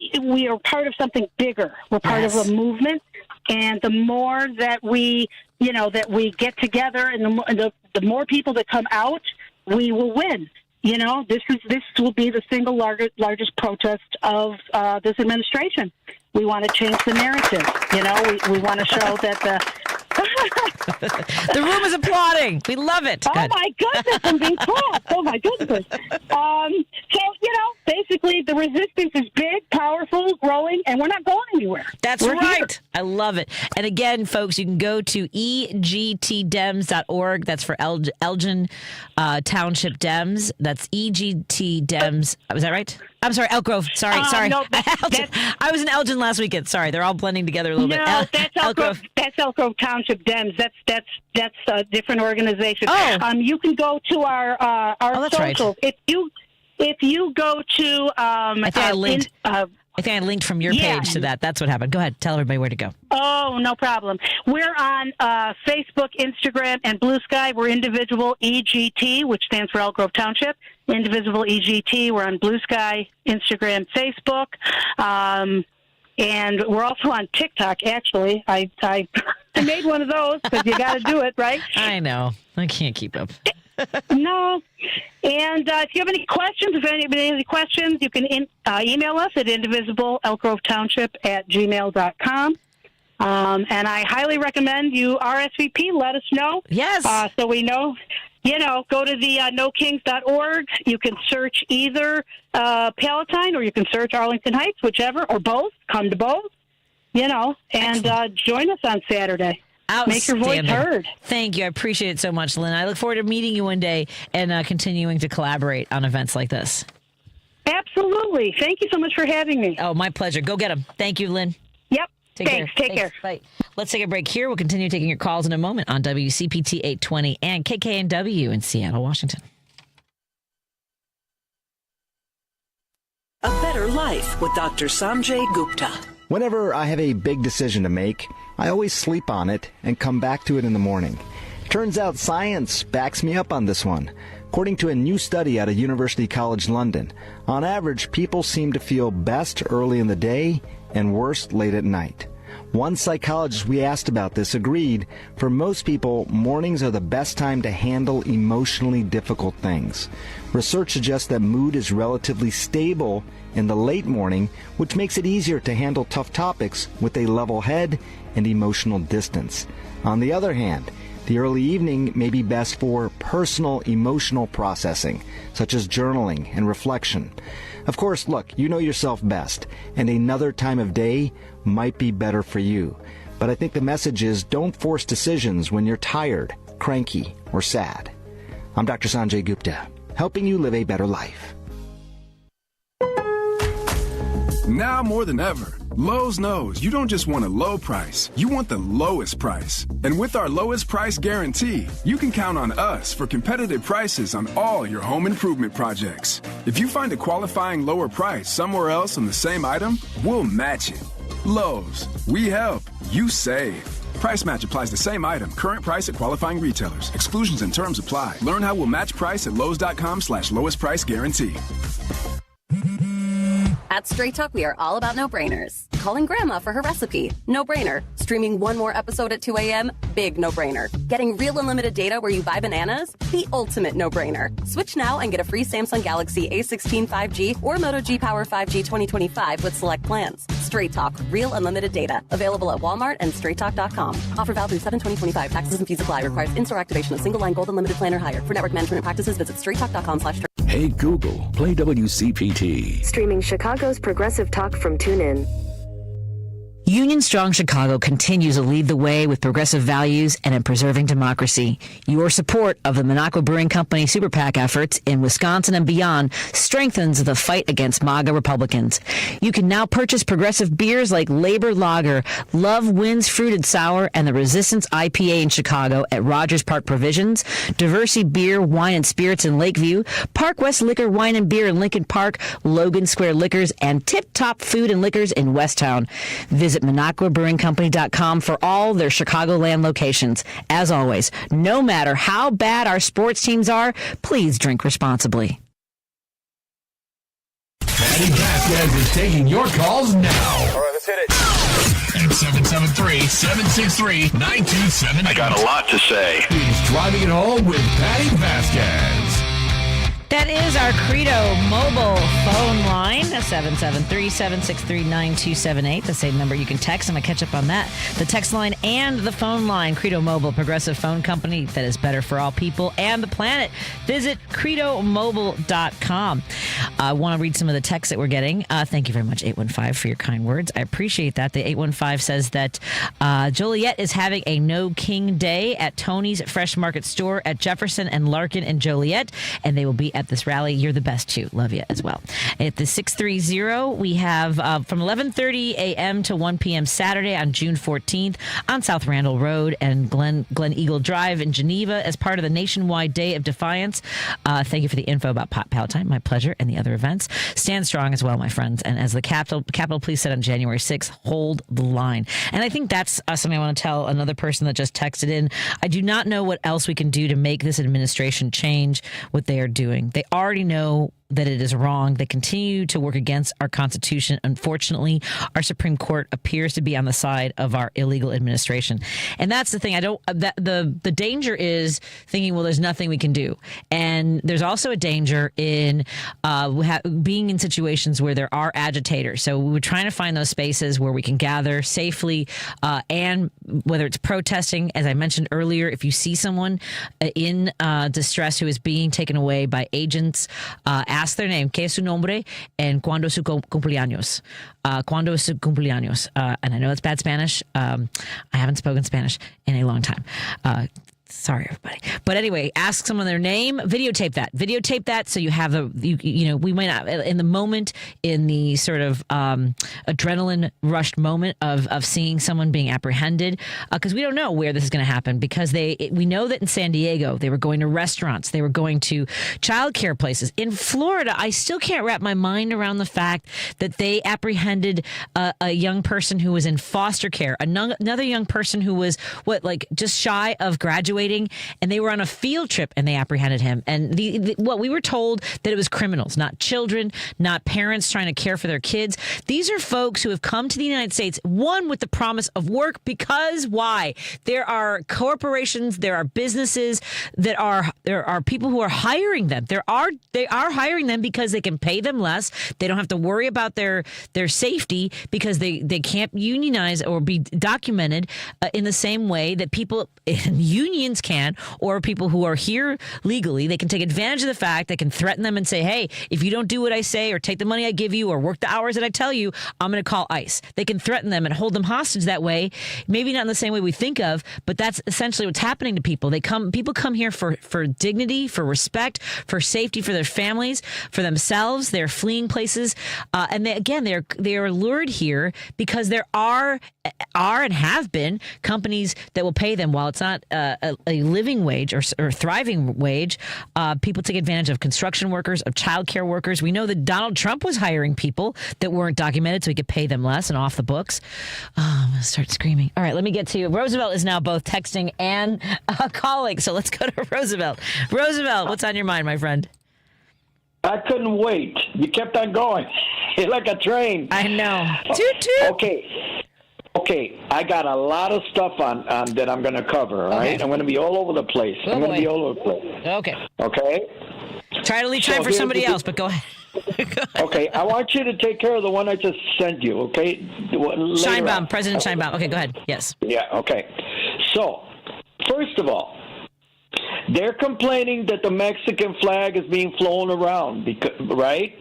are part of something bigger. We're part of a movement, and the more that we get together, and the more people that come out, we will win. This will be the single largest protest of this administration. We want to change the narrative. We want to show that the room is applauding. We love it. Oh, my goodness, I'm being clapped. Oh, my goodness. Basically, the resistance is big, powerful, growing, and we're not going anywhere. We're right. Here. I love it. And again, folks, you can go to egtdems.org. That's for Elgin Township Dems. That's EGT-Dems. Was that right? I'm sorry, Elk Grove. Sorry. No, I was in Elgin last weekend. Sorry, they're all blending together a little bit. No, that's Elk Grove. That's Elk Grove Township Dems. That's a different organization. Oh. You can go to our socials. Right. If you go to I think I linked. I think I linked from your page to that. That's what happened. Go ahead. Tell everybody where to go. Oh, no problem. We're on Facebook, Instagram, and Blue Sky. We're Indivisible EGT, which stands for Elk Grove Township. Indivisible EGT. We're on Blue Sky, Instagram, Facebook. And we're also on TikTok, actually. I made one of those because you got to do it, right? I know. I can't keep up. No. And if you have any questions, you can email us at indivisibleelkgrovetownship@gmail.com. And I highly recommend you RSVP. Let us know. Yes. So we know. Go to the nokings.org. You can search either Palatine or you can search Arlington Heights, whichever, or both. Come to both, and join us on Saturday. Make your voice heard. Thank you. I appreciate it so much, Lynn. I look forward to meeting you one day and continuing to collaborate on events like this. Absolutely. Thank you so much for having me. Oh, my pleasure. Go get them. Thank you, Lynn. Yep. Take care. Bye. Let's take a break here. We'll continue taking your calls in a moment on WCPT 820 and KKNW in Seattle, Washington. A Better Life with Dr. Sanjay Gupta. Whenever I have a big decision to make, I always sleep on it and come back to it in the morning. Turns out science backs me up on this one. According to a new study out of University College London, on average, people seem to feel best early in the day and worst late at night. One psychologist we asked about this agreed, for most people, mornings are the best time to handle emotionally difficult things. Research suggests that mood is relatively stable in the late morning, which makes it easier to handle tough topics with a level head and emotional distance. On the other hand, the early evening may be best for personal emotional processing, such as journaling and reflection. Of course, look, you know yourself best, and another time of day might be better for you. But I think the message is don't force decisions when you're tired, cranky, or sad. I'm Dr. Sanjay Gupta, helping you live a better life. Now more than ever, Lowe's knows you don't just want a low price, you want the lowest price. And with our lowest price guarantee, you can count on us for competitive prices on all your home improvement projects. If you find a qualifying lower price somewhere else on the same item, we'll match it. Lowe's, we help, you save. Price match applies the same item. Current price at qualifying retailers. Exclusions and terms apply. Learn how we'll match price at lowes.com/lowest price guarantee. At Straight Talk, we are all about no-brainers. Calling Grandma for her recipe, no-brainer. Streaming one more episode at 2 a.m., big no-brainer. Getting real unlimited data where you buy bananas, the ultimate no-brainer. Switch now and get a free Samsung Galaxy A16 5G or Moto G Power 5G 2025 with select plans. Straight Talk, real unlimited data. Available at Walmart and straighttalk.com. Offer valid through 7/20/25. Taxes and fees apply. Requires in-store activation of single-line gold unlimited plan or higher. For network management practices, visit straighttalk.com/. Hey Google, play WCPT. Streaming Chicago's progressive talk from TuneIn. Union Strong Chicago continues to lead the way with progressive values and in preserving democracy. Your support of the Minocqua Brewing Company Super PAC efforts in Wisconsin and beyond strengthens the fight against MAGA Republicans. You can now purchase progressive beers like Labor Lager, Love Wins Fruited Sour, and the Resistance IPA in Chicago at Rogers Park Provisions, Diversity Beer, Wine and Spirits in Lakeview, Park West Liquor, Wine and Beer in Lincoln Park, Logan Square Liquors, and Tip Top Food and Liquors in Westtown. Visit MinocquaBrewingCompany.com for all their Chicagoland locations. As always, no matter how bad our sports teams are, please drink responsibly. Patti Vasquez is taking your calls now. All right, let's hit it. At 773-763-9278. I got a lot to say. He's driving it home with Patti Vasquez. That is our Credo mobile phone line, 773-763-9278. The same number you can text. I'm going to catch up on that. The text line and the phone line. Credo Mobile, progressive phone company that is better for all people and the planet. Visit credomobile.com. I want to read some of the texts that we're getting. Thank you very much, 815, for your kind words. I appreciate that. The 815 says that Joliet is having a No King Day at Tony's Fresh Market Store at Jefferson and Larkin and Joliet, and they will be at this rally. You're the best too. Love you as well. At the 630, we have from 11:30 a.m. to 1 p.m. Saturday on June 14th on South Randall Road and Glen Eagle Drive in Geneva as part of the Nationwide Day of Defiance. Thank you for the info about Palatine. My pleasure. And the other events. Stand strong as well, my friends. And as the Capitol Police said on January 6th, hold the line. And I think that's something I want to tell another person that just texted in. I do not know what else we can do to make this administration change what they are doing. They already know that it is wrong. They continue to work against our Constitution. Unfortunately, our Supreme Court appears to be on the side of our illegal administration. And that's the thing. The danger is thinking, well, there's nothing we can do. And there's also a danger in being in situations where there are agitators. So we're trying to find those spaces where we can gather safely, and whether it's protesting, as I mentioned earlier, if you see someone in distress who is being taken away by agents, ask their name, ¿qué es su nombre? And ¿cuándo es su cumpleaños? ¿Cuándo es su cumpleaños? And I know it's bad Spanish. I haven't spoken Spanish in a long time. Sorry, everybody. But anyway, ask someone their name, videotape that so you have we might not, in the moment, in the sort of adrenaline rushed moment of seeing someone being apprehended, because we don't know where this is going to happen, because we know that in San Diego, they were going to restaurants, they were going to childcare places. In Florida, I still can't wrap my mind around the fact that they apprehended a young person who was in foster care, another young person who was just shy of graduating, and they were on a field trip and they apprehended him. And we were told that it was criminals, not children, not parents trying to care for their kids. These are folks who have come to the United States, one, with the promise of work, because why? There are corporations, there are businesses there are people who are hiring them. They are hiring them because they can pay them less. They don't have to worry about their safety, because they can't unionize or be documented in the same way that people in unions can, or people who are here legally. They can take advantage of the fact, they can threaten them and say, hey, if you don't do what I say or take the money I give you or work the hours that I tell you, I'm going to call ICE. They can threaten them and hold them hostage that way. Maybe not in the same way we think of, but that's essentially what's happening to people. People come here for dignity, for respect, for safety, for their families, for themselves. They're fleeing places. And they are lured here because there are and have been companies that will pay them. While it's not a living wage or thriving wage, people take advantage of construction workers, of childcare workers. We know that Donald Trump was hiring people that weren't documented so he could pay them less and off the books. I'm going to start screaming. All right, let me get to you. Roosevelt is now both texting and calling, so let's go to Roosevelt. Roosevelt, what's on your mind, my friend? I couldn't wait. You kept on going. You're like a train. I know. Toot, toot. Okay, I got a lot of stuff on that I'm going to cover, all right? I'm going to be all over the place. Okay? Try to leave time for somebody else, but go ahead. Okay, I want you to take care of the one I just sent you, okay? Scheinbaum, President Scheinbaum. Okay, go ahead. Yes. Yeah, okay. So, first of all, they're complaining that the Mexican flag is being flown around, right?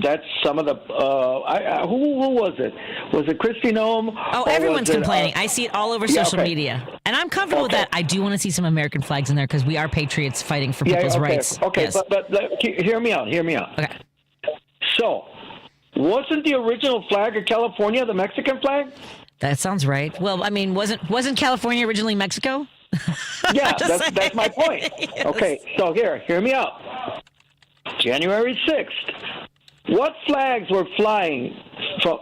That's some of the who was it? Was it Kristi Noem? Oh, everyone's complaining. I see it all over social media, and I'm comfortable with that. I do want to see some American flags in there because we are patriots fighting for people's rights. Okay, yes. but hear me out. Okay. So, wasn't the original flag of California the Mexican flag? That sounds right. Well, I mean, wasn't California originally Mexico? Yeah, that's my point. Yes. Okay, so hear me out. January 6th. What flags were flying from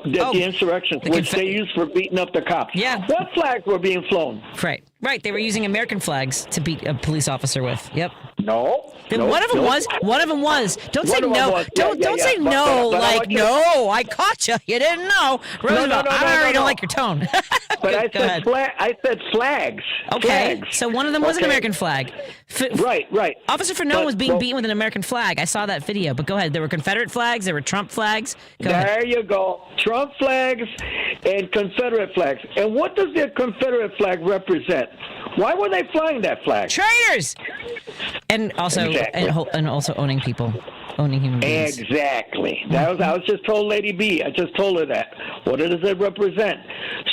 the insurrection, which they used for beating up the cops? Yeah. What flags were being flown? Right. They were using American flags to beat a police officer with. Yep. No. One of them was. Don't say no. Don't say no. No, I caught you. You didn't know. Roosevelt, I don't like your tone. But I said flags. Okay. Flags. So one of them was an American flag. Right. Officer Fanon was being beaten with an American flag. I saw that video. But go ahead. There were Confederate flags. There were Trump flags. There you go. Trump flags and Confederate flags. And what does the Confederate flag represent? Why were they flying that flag? Traitors! And also, and also owning people. Owning human beings. Exactly. I was just told Lady B. I just told her that. What does it represent?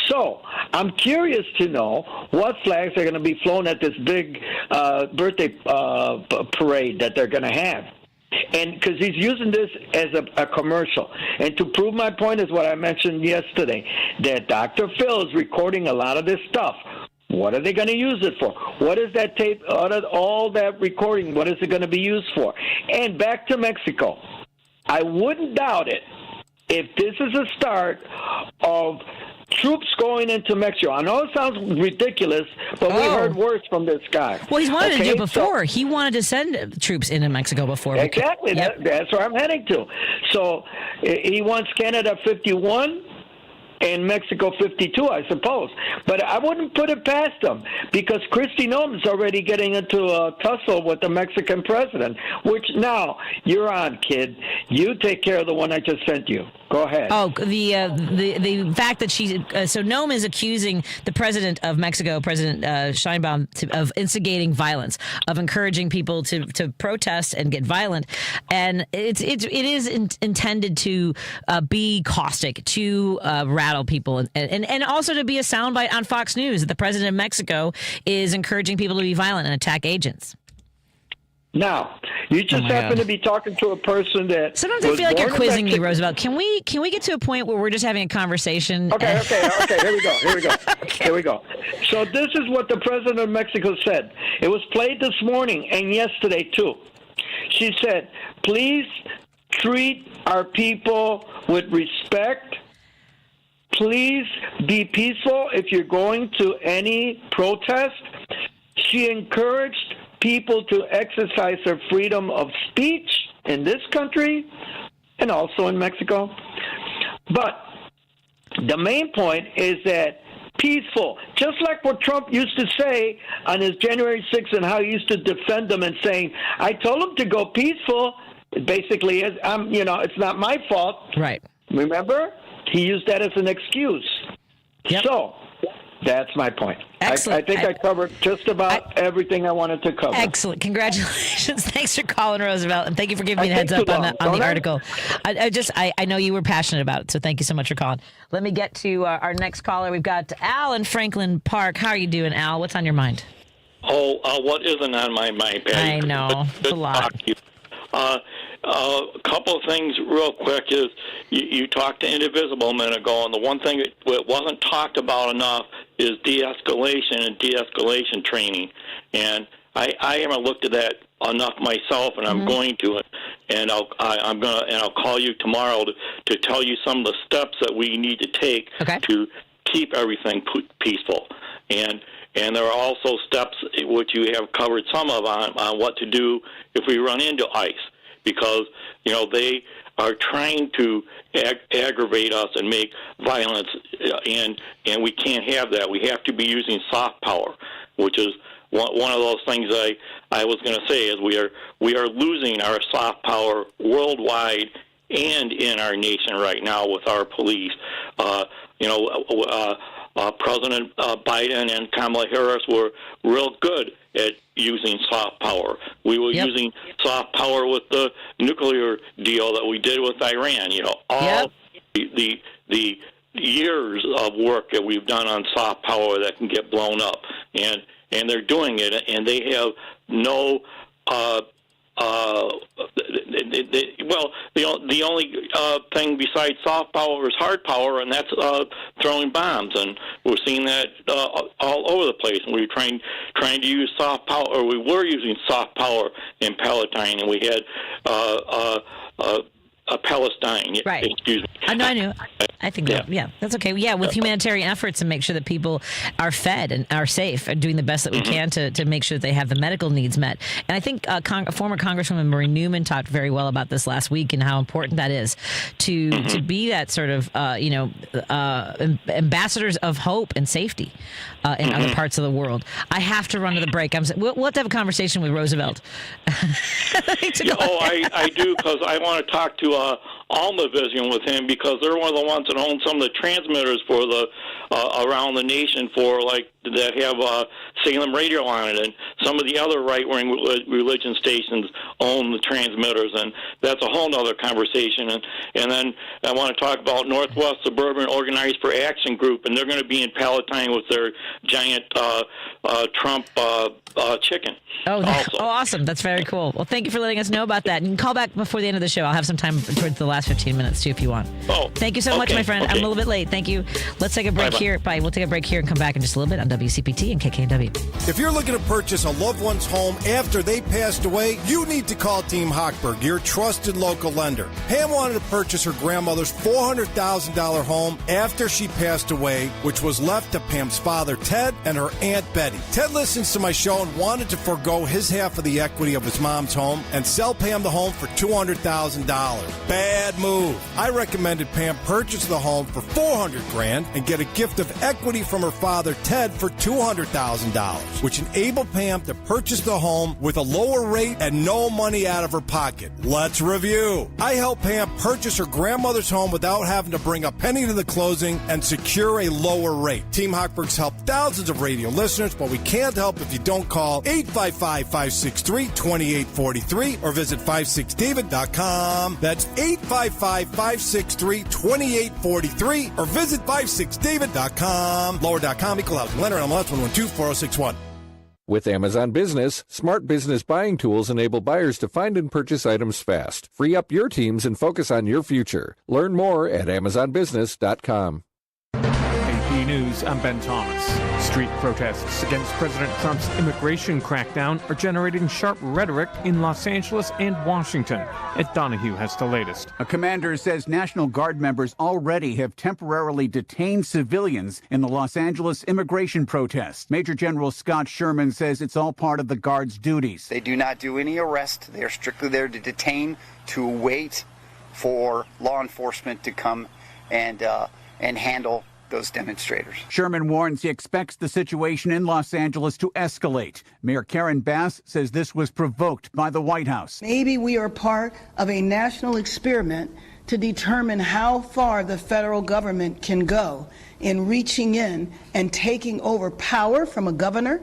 So, I'm curious to know what flags are going to be flown at this big birthday parade that they're going to have. And because he's using this as a commercial. And to prove my point is what I mentioned yesterday, that Dr. Phil is recording a lot of this stuff. What are they going to use it for? What is that tape, all that recording, what is it going to be used for? And back to Mexico. I wouldn't doubt it if this is a start of troops going into Mexico. I know it sounds ridiculous, but we heard words from this guy. Well, he's wanted to do it before. He wanted to send troops into Mexico before. Exactly. That's where I'm heading to. So he wants Canada 51 and Mexico 52, I suppose. But I wouldn't put it past them because Kristi Noem's already getting into a tussle with the Mexican president, which now you're on, kid. You take care of the one I just sent you. Go ahead. Oh, the fact that she so Noem is accusing the president of Mexico, President Sheinbaum, of instigating violence, of encouraging people to protest and get violent, and it is intended to be caustic, to rattle people, and also to be a soundbite on Fox News that the president of Mexico is encouraging people to be violent and attack agents. Now, you just happen to be talking to a person that. Sometimes I feel like you're quizzing me, Roosevelt. Can we get to a point where we're just having a conversation? Okay. Here we go. So this is what the president of Mexico said. It was played this morning and yesterday too. She said, "Please treat our people with respect. Please be peaceful if you're going to any protest." She encouraged people to exercise their freedom of speech in this country and also in Mexico. But the main point is that peaceful, just like what Trump used to say on his January 6th and how he used to defend them and saying, I told him to go peaceful, it basically is, it's not my fault. Right. Remember? He used that as an excuse. Yep. So that's my point. Excellent. I think I covered just about everything I wanted to cover. Excellent. Congratulations. Thanks for calling, Roosevelt, and thank you for giving me the heads up on the article. I know you were passionate about it, so thank you so much for calling. Let me get to our next caller. We've got Al in Franklin Park. How are you doing, Al? What's on your mind? What isn't on my mind, Patty? I know. It's a lot. A couple of things real quick is you talked to Indivisible a minute ago, and the one thing that wasn't talked about enough is de-escalation and de-escalation training. And I haven't looked at that enough myself, and I'm going to. And I'll call you tomorrow to tell you some of the steps that we need to take to keep everything peaceful. And there are also steps which you have covered some of on what to do if we run into ICE. Because, they are trying to aggravate us and make violence, and we can't have that. We have to be using soft power, which is one of those things I was going to say is we are losing our soft power worldwide and in our nation right now with our police. President Biden and Kamala Harris were real good at using soft power. We were using soft power with the nuclear deal that we did with Iran. All the years of work that we've done on soft power that can get blown up, and they're doing it, and they have no. The only thing besides soft power is hard power, and that's throwing bombs. And we're seeing that all over the place. And we're trying to use soft power, or we were using soft power in Palestine, and we had Palestine. Right. Excuse me. I knew. I think that's okay. Yeah, with humanitarian efforts and make sure that people are fed and are safe and doing the best that we can to make sure that they have the medical needs met. And I think former Congresswoman Marie Newman talked very well about this last week and how important that is to be that sort of ambassadors of hope and safety in other parts of the world. I have to run to the break. We'll have to have a conversation with Roosevelt. I do, because I want to talk to Alma Vision with him, because they're one of the ones that own some of the transmitters for the around the nation that have Salem Radio on it, and some of the other right-wing religion stations own the transmitters, and that's a whole other conversation. And then I want to talk about Northwest Suburban Organized for Action Group, and they're going to be in Palatine with their giant Trump chicken. Awesome. That's very cool. Well, thank you for letting us know about that. And call back before the end of the show. I'll have some time towards the last 15 minutes, too, if you want. Thank you so much, my friend. I'm a little bit late. Thank you. Let's take a break here. Bye. We'll take a break here and come back in just a little bit on WCPT and KKNW. If you're looking to purchase a loved one's home after they passed away, you need to call Team Hochberg, your trusted local lender. Pam wanted to purchase her grandmother's $400,000 home after she passed away, which was left to Pam's father, Ted, and her Aunt Betty. Ted listens to my show and wanted to forego his half of the equity of his mom's home and sell Pam the home for $200,000. Bad move. I recommended Pam purchase the home for $400,000 and get a gift of equity from her father, Ted, for $200,000. Which enabled Pam to purchase the home with a lower rate and no money out of her pocket. Let's review. I helped Pam purchase her grandmother's home without having to bring a penny to the closing and secure a lower rate. Team Hochberg's helped thousands of radio listeners, but we can't help if you don't call 855-563-2843 or visit 56david.com. That's 855-563-2843 or visit 56david.com. Lower.com, equal housing lender, MLS 1124061. With Amazon Business, smart business buying tools enable buyers to find and purchase items fast. Free up your teams and focus on your future. Learn more at amazonbusiness.com. AP News, I'm Ben Thomas. Street protests against President Trump's immigration crackdown are generating sharp rhetoric in Los Angeles and Washington. Ed Donahue has the latest. A commander says National Guard members already have temporarily detained civilians in the Los Angeles immigration protests. Major General Scott Sherman says it's all part of the Guard's duties. They do not do any arrest. They are strictly there to detain, to wait for law enforcement to come and handle those demonstrators. Sherman warns he expects the situation in Los Angeles to escalate. Mayor Karen Bass says this was provoked by the White House. Maybe we are part of a national experiment to determine how far the federal government can go in reaching in and taking over power from a governor,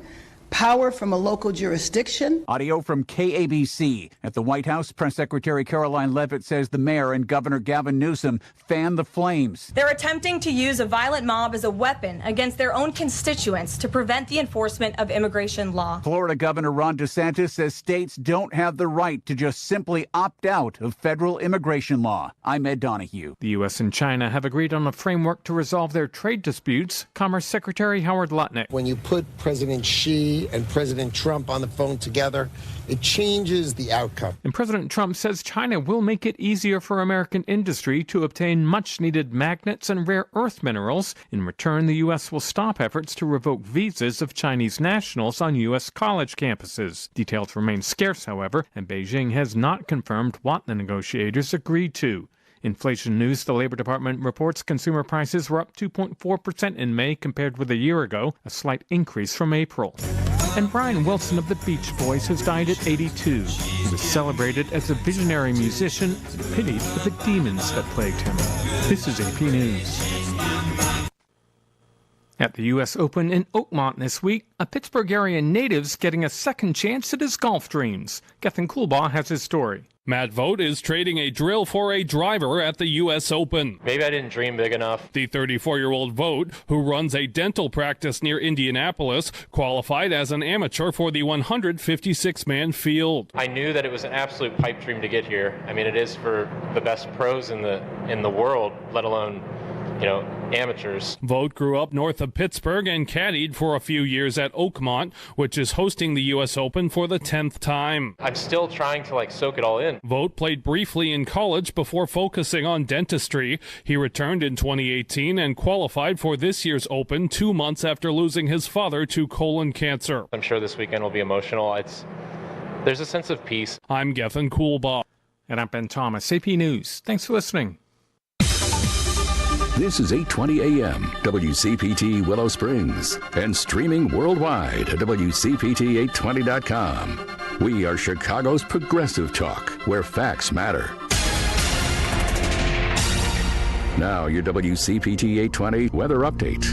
power from a local jurisdiction. Audio from KABC. At the White House, Press Secretary Caroline Leavitt says the mayor and Governor Gavin Newsom fanned the flames. They're attempting to use a violent mob as a weapon against their own constituents to prevent the enforcement of immigration law. Florida Governor Ron DeSantis says states don't have the right to just simply opt out of federal immigration law. I'm Ed Donahue. The U.S. and China have agreed on a framework to resolve their trade disputes. Commerce Secretary Howard Lutnick. When you put President Xi and President Trump on the phone together, it changes the outcome. And President Trump says China will make it easier for American industry to obtain much-needed magnets and rare earth minerals. In return, the U.S. will stop efforts to revoke visas of Chinese nationals on U.S. college campuses. Details remain scarce, however, and Beijing has not confirmed what the negotiators agreed to. Inflation news, the Labor Department reports consumer prices were up 2.4% in May compared with a year ago, a slight increase from April. And Brian Wilson of the Beach Boys has died at 82. He was celebrated as a visionary musician and pitied for the demons that plagued him. This is AP News. At the U.S. Open in Oakmont this week, a Pittsburgh area native's getting a second chance at his golf dreams. Gethin Coolbaugh has his story. Matt Vogt is trading a drill for a driver at the U.S. Open. Maybe I didn't dream big enough. The 34-year-old Vogt, who runs a dental practice near Indianapolis, qualified as an amateur for the 156-man field. I knew that it was an absolute pipe dream to get here. I mean, it is for the best pros in the world, let alone, amateurs. Vogt grew up north of Pittsburgh and caddied for a few years at Oakmont, which is hosting the U.S. Open for the 10th time. I'm still trying to soak it all in. Vogt played briefly in college before focusing on dentistry. He returned in 2018 and qualified for this year's Open 2 months after losing his father to colon cancer. I'm sure this weekend will be emotional. There's a sense of peace. I'm Gethin Coolbaugh. And I'm Ben Thomas, AP News. Thanks for listening. This is 820 AM, WCPT Willow Springs, and streaming worldwide at WCPT820.com. We are Chicago's progressive talk, where facts matter. Now, your WCPT 820 weather update.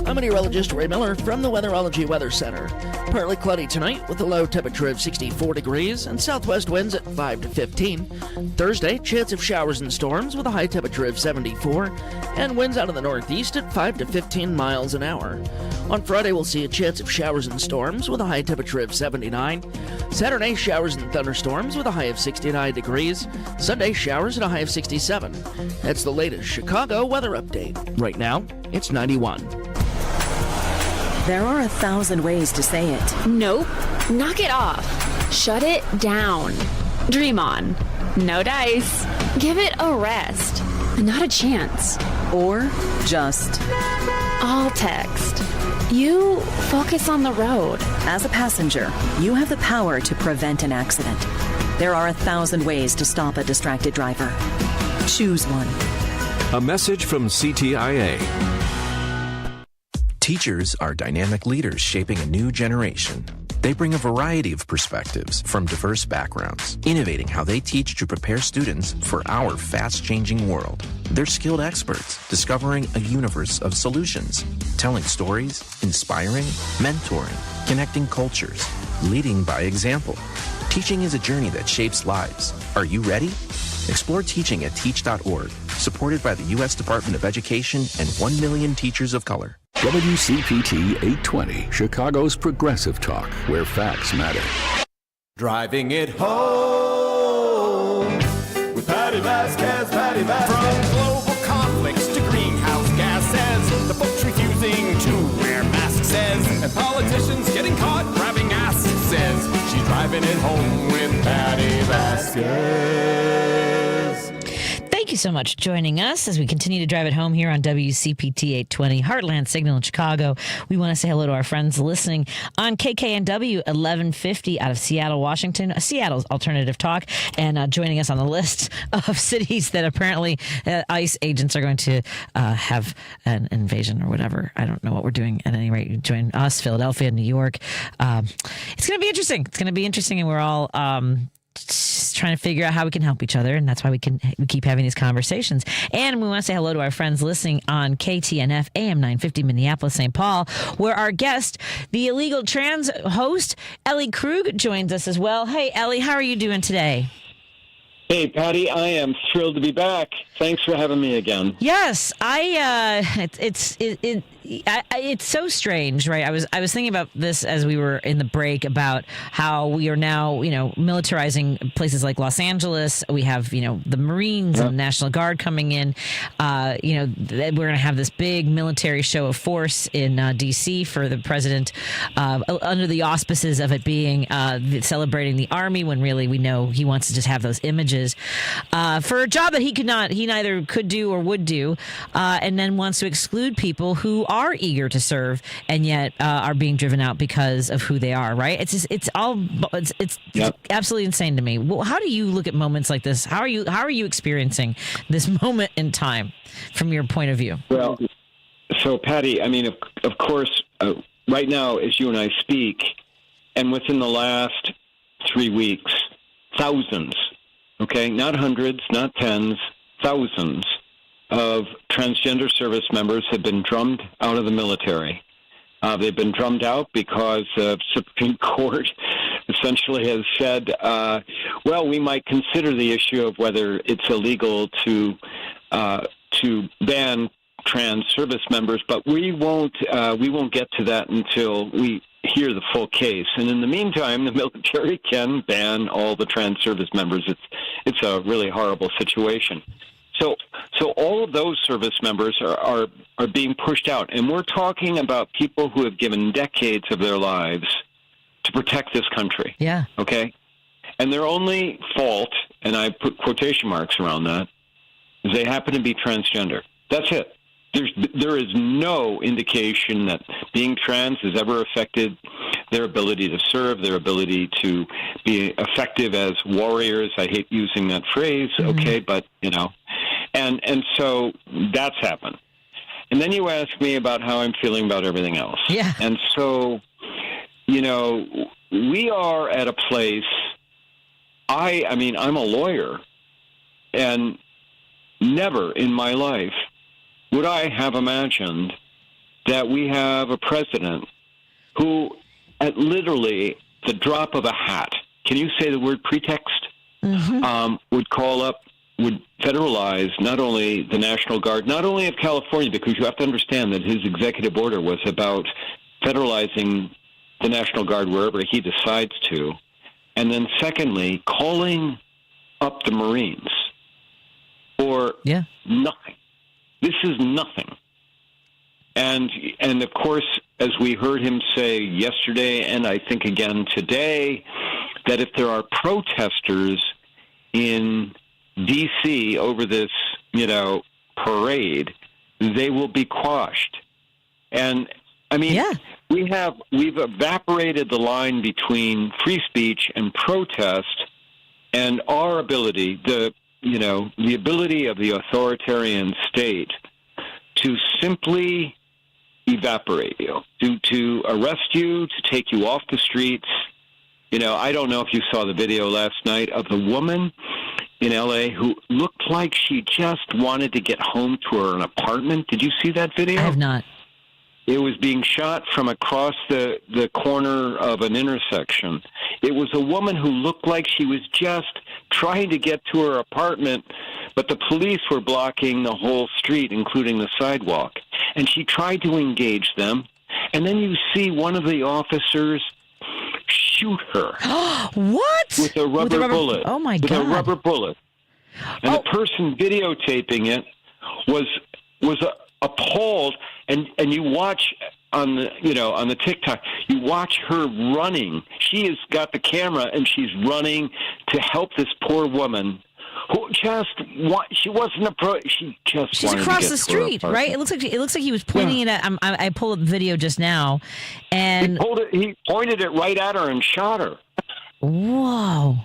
I'm meteorologist Ray Miller from the Weatherology Weather Center. Partly cloudy tonight with a low temperature of 64 degrees and southwest winds at 5 to 15. Thursday, chance of showers and storms with a high temperature of 74 and winds out of the northeast at 5 to 15 miles an hour. On Friday, we'll see a chance of showers and storms with a high temperature of 79. Saturday, showers and thunderstorms with a high of 69 degrees. Sunday, showers at a high of 67. That's the latest Chicago weather update. Right now, it's 91. There are 1,000 ways to say it. Nope. Knock it off. Shut it down. Dream on. No dice. Give it a rest. Not a chance. Or just all text. You focus on the road. As a passenger, you have the power to prevent an accident. There are 1,000 ways to stop a distracted driver. Choose one. A message from CTIA. Teachers are dynamic leaders shaping a new generation. They bring a variety of perspectives from diverse backgrounds, innovating how they teach to prepare students for our fast-changing world. They're skilled experts, discovering a universe of solutions, telling stories, inspiring, mentoring, connecting cultures, leading by example. Teaching is a journey that shapes lives. Are you ready? Explore teaching at teach.org, supported by the U.S. Department of Education and 1 million teachers of color. WCPT 820, Chicago's progressive talk, where facts matter. Driving it home with Patti Vasquez, Patti Vasquez. From global conflicts to greenhouse gases, the folks refusing to wear masks says, and politicians getting caught grabbing asses says, she's driving it home with Patti Vasquez. Thank you so much for joining us as we continue to drive it home here on WCPT 820 Heartland Signal in Chicago. We want to say hello to our friends listening on KKNW 1150 out of Seattle, Washington, Seattle's alternative talk, and joining us on the list of cities that apparently ICE agents are going to have an invasion or whatever. I don't know what we're doing. At any rate, join us, Philadelphia, New York. It's going to be interesting. It's going to be interesting, and we're all just trying to figure out how we can help each other, and that's why we keep having these conversations. And we want to say hello to our friends listening on KTNF AM950 Minneapolis, St. Paul, where our guest, the illegal trans host Ellie Krug, joins us as well. Hey, Ellie, how are you doing today? Hey, Patty, I am thrilled to be back. Thanks for having me again. Yes, it's so strange, right? I was thinking about this as we were in the break about how we are now, militarizing places like Los Angeles. We have, the Marines and the National Guard coming in. We're going to have this big military show of force in D.C. for the president, under the auspices of it being celebrating the Army, when really we know he wants to just have those images for a job that he neither could do or would do, and then wants to exclude people who are eager to serve and yet are being driven out because of who they are. Right? It's absolutely insane to me. Well, how do you look at moments like this? How are you experiencing this moment in time from your point of view? Well, so Patty, I mean, of course, right now as you and I speak, and within the last 3 weeks, thousands. Okay, not hundreds, not tens, thousands of transgender service members have been drummed out of the military. They've been drummed out because the Supreme Court essentially has said, well, we might consider the issue of whether it's illegal to ban trans service members, but we won't get to that until we hear the full case. And in the meantime, the military can ban all the trans service members. It's a really horrible situation. So all of those service members are being pushed out. And we're talking about people who have given decades of their lives to protect this country. Yeah. Okay? And their only fault, and I put quotation marks around that, is they happen to be transgender. That's it. There is no indication that being trans has ever affected their ability to serve, their ability to be effective as warriors. I hate using that phrase, okay, but, and so that's happened. And then you ask me about how I'm feeling about everything else. Yeah. And so, we are at a place, I'm a lawyer, and never in my life would I have imagined that we have a president who, at literally the drop of a hat, can you say the word pretext, would federalize not only the National Guard, not only of California, because you have to understand that his executive order was about federalizing the National Guard wherever he decides to, and then secondly, calling up the Marines for nothing. This is nothing. And of course, as we heard him say yesterday, and I think again today, that if there are protesters in D.C. over this, parade, they will be quashed. And I mean, we've evaporated the line between free speech and protest, and our ability, the ability of the authoritarian state to simply evaporate you, to arrest you, to take you off the streets. I don't know if you saw the video last night of the woman in L.A. who looked like she just wanted to get home to her apartment. Did you see that video? I have not. It was being shot from across the corner of an intersection. It was a woman who looked like she was just trying to get to her apartment, but the police were blocking the whole street, including the sidewalk. And she tried to engage them, and then you see one of the officers shoot her. What? With a rubber bullet. Oh, my God. With a rubber bullet. And the person videotaping it was appalled, and you watch on the TikTok, you watch her running. She has got the camera, and she's running to help this poor woman who she wasn't she's across the street, right? It looks like he was pointing it at. I pulled up the video just now, and he pointed it right at her and shot her. Whoa!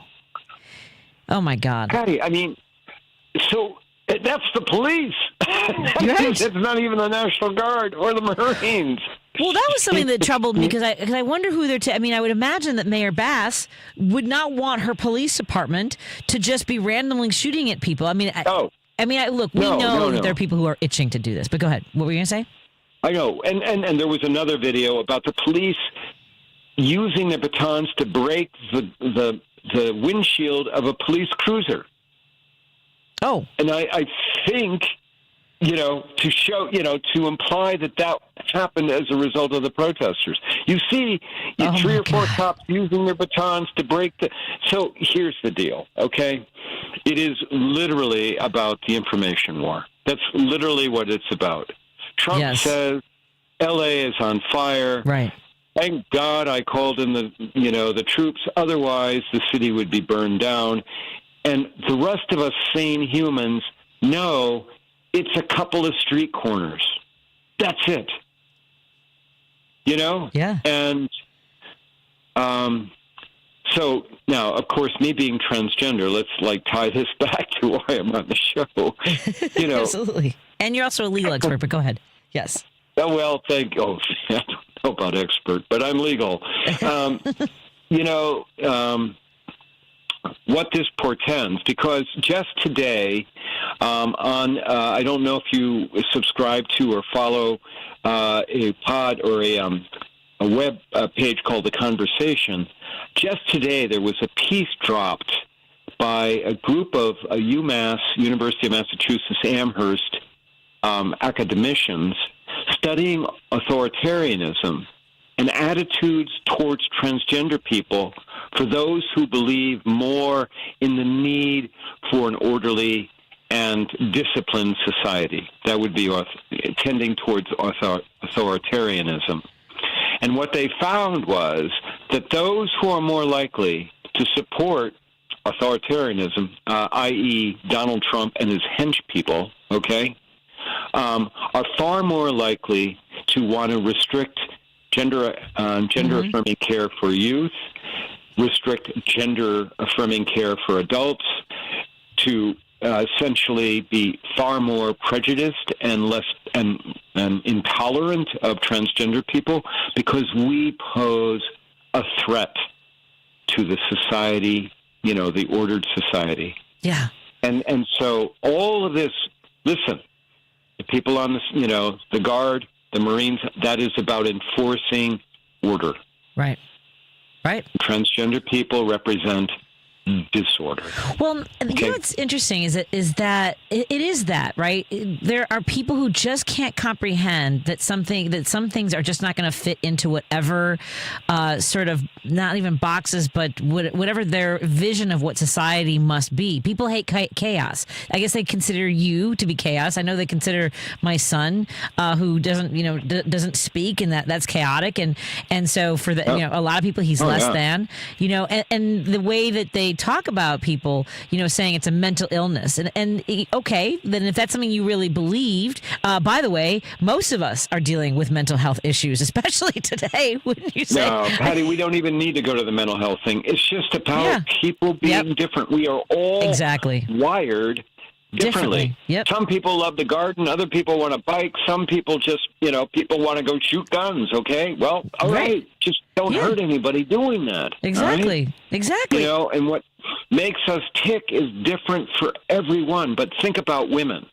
Oh my God, Patty! I mean, so that's the police. Right. It's not even the National Guard or the Marines. Well, that was something that troubled me because I wonder who they're. I mean, I would imagine that Mayor Bass would not want her police department to just be randomly shooting at people. I mean, look, we know that there are people who are itching to do this. But go ahead. What were you going to say? I know, and there was another video about the police using their batons to break the windshield of a police cruiser. Oh, and I think. To show, to imply that happened as a result of the protesters. You see 3 or 4 cops using their batons to break So here's the deal, okay? It is literally about the information war. That's literally what it's about. Trump says L.A. is on fire. Right. Thank God I called in the troops. Otherwise, the city would be burned down. And the rest of us sane humans know it's a couple of street corners. That's it. Yeah. And so now, of course, me being transgender, let's tie this back to why I'm on the show. Absolutely. And you're also a legal expert, but go ahead. Yes. Oh, well, I don't know about expert, but I'm legal. What this portends, because just today I don't know if you subscribe to or follow a pod or a web page called The Conversation. Just today there was a piece dropped by a group of UMass, University of Massachusetts Amherst academicians studying authoritarianism and attitudes towards transgender people for those who believe more in the need for an orderly and disciplined society. That would be tending towards authoritarianism. And what they found was that those who are more likely to support authoritarianism, i.e. Donald Trump and his hench people, are far more likely to want to restrict gender-affirming care for youth, restrict gender-affirming care for adults, to essentially be far more prejudiced and less and intolerant of transgender people, because we pose a threat to the society, the ordered society. Yeah. And so all of this, listen, the people on this, the Guard, the Marines, that is about enforcing order. Right. Right. Transgender people represent disorder. Well, you know what's interesting is that it is that, right? There are people who just can't comprehend that some things are just not going to fit into whatever sort of, not even boxes, but whatever their vision of what society must be. People hate chaos. I guess they consider you to be chaos. I know they consider my son, who doesn't speak, and that's chaotic. And so for a lot of people, he's less than, and the way that they talk about people, saying it's a mental illness. And okay, then if that's something you really believed, by the way, most of us are dealing with mental health issues, especially today, wouldn't you say? No, Patty, we don't even need to go to the mental health thing. It's just about people being different. We are all wired differently. Yep. Some people love to garden. Other people want to bike. Some people just, people want to go shoot guns. Okay. Well, all right. Just don't hurt anybody doing that. Exactly. Right? Exactly. And what makes us tick is different for everyone. But think about women,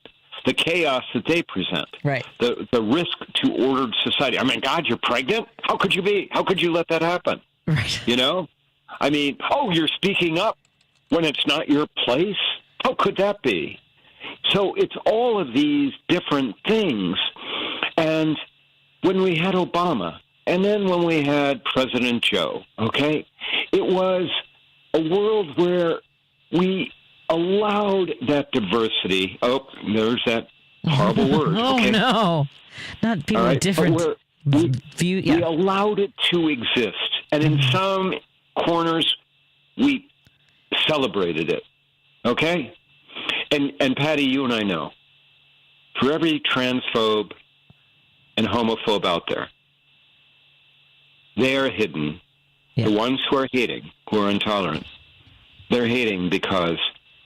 the chaos that they present. Right. The risk to ordered society. I mean, God, you're pregnant? How could you be? How could you let that happen? Right. I mean, you're speaking up when it's not your place? How could that be? So it's all of these different things. And when we had Obama, and then when we had President Joe, okay, it was a world where we allowed that diversity. Oh, there's that horrible word. Okay? No. Not people with different view. Yeah. We allowed it to exist. And in some corners, we celebrated it. Okay? And Patty, you and I know, for every transphobe and homophobe out there, they are hidden. The ones who are hating, who are intolerant, they're hating because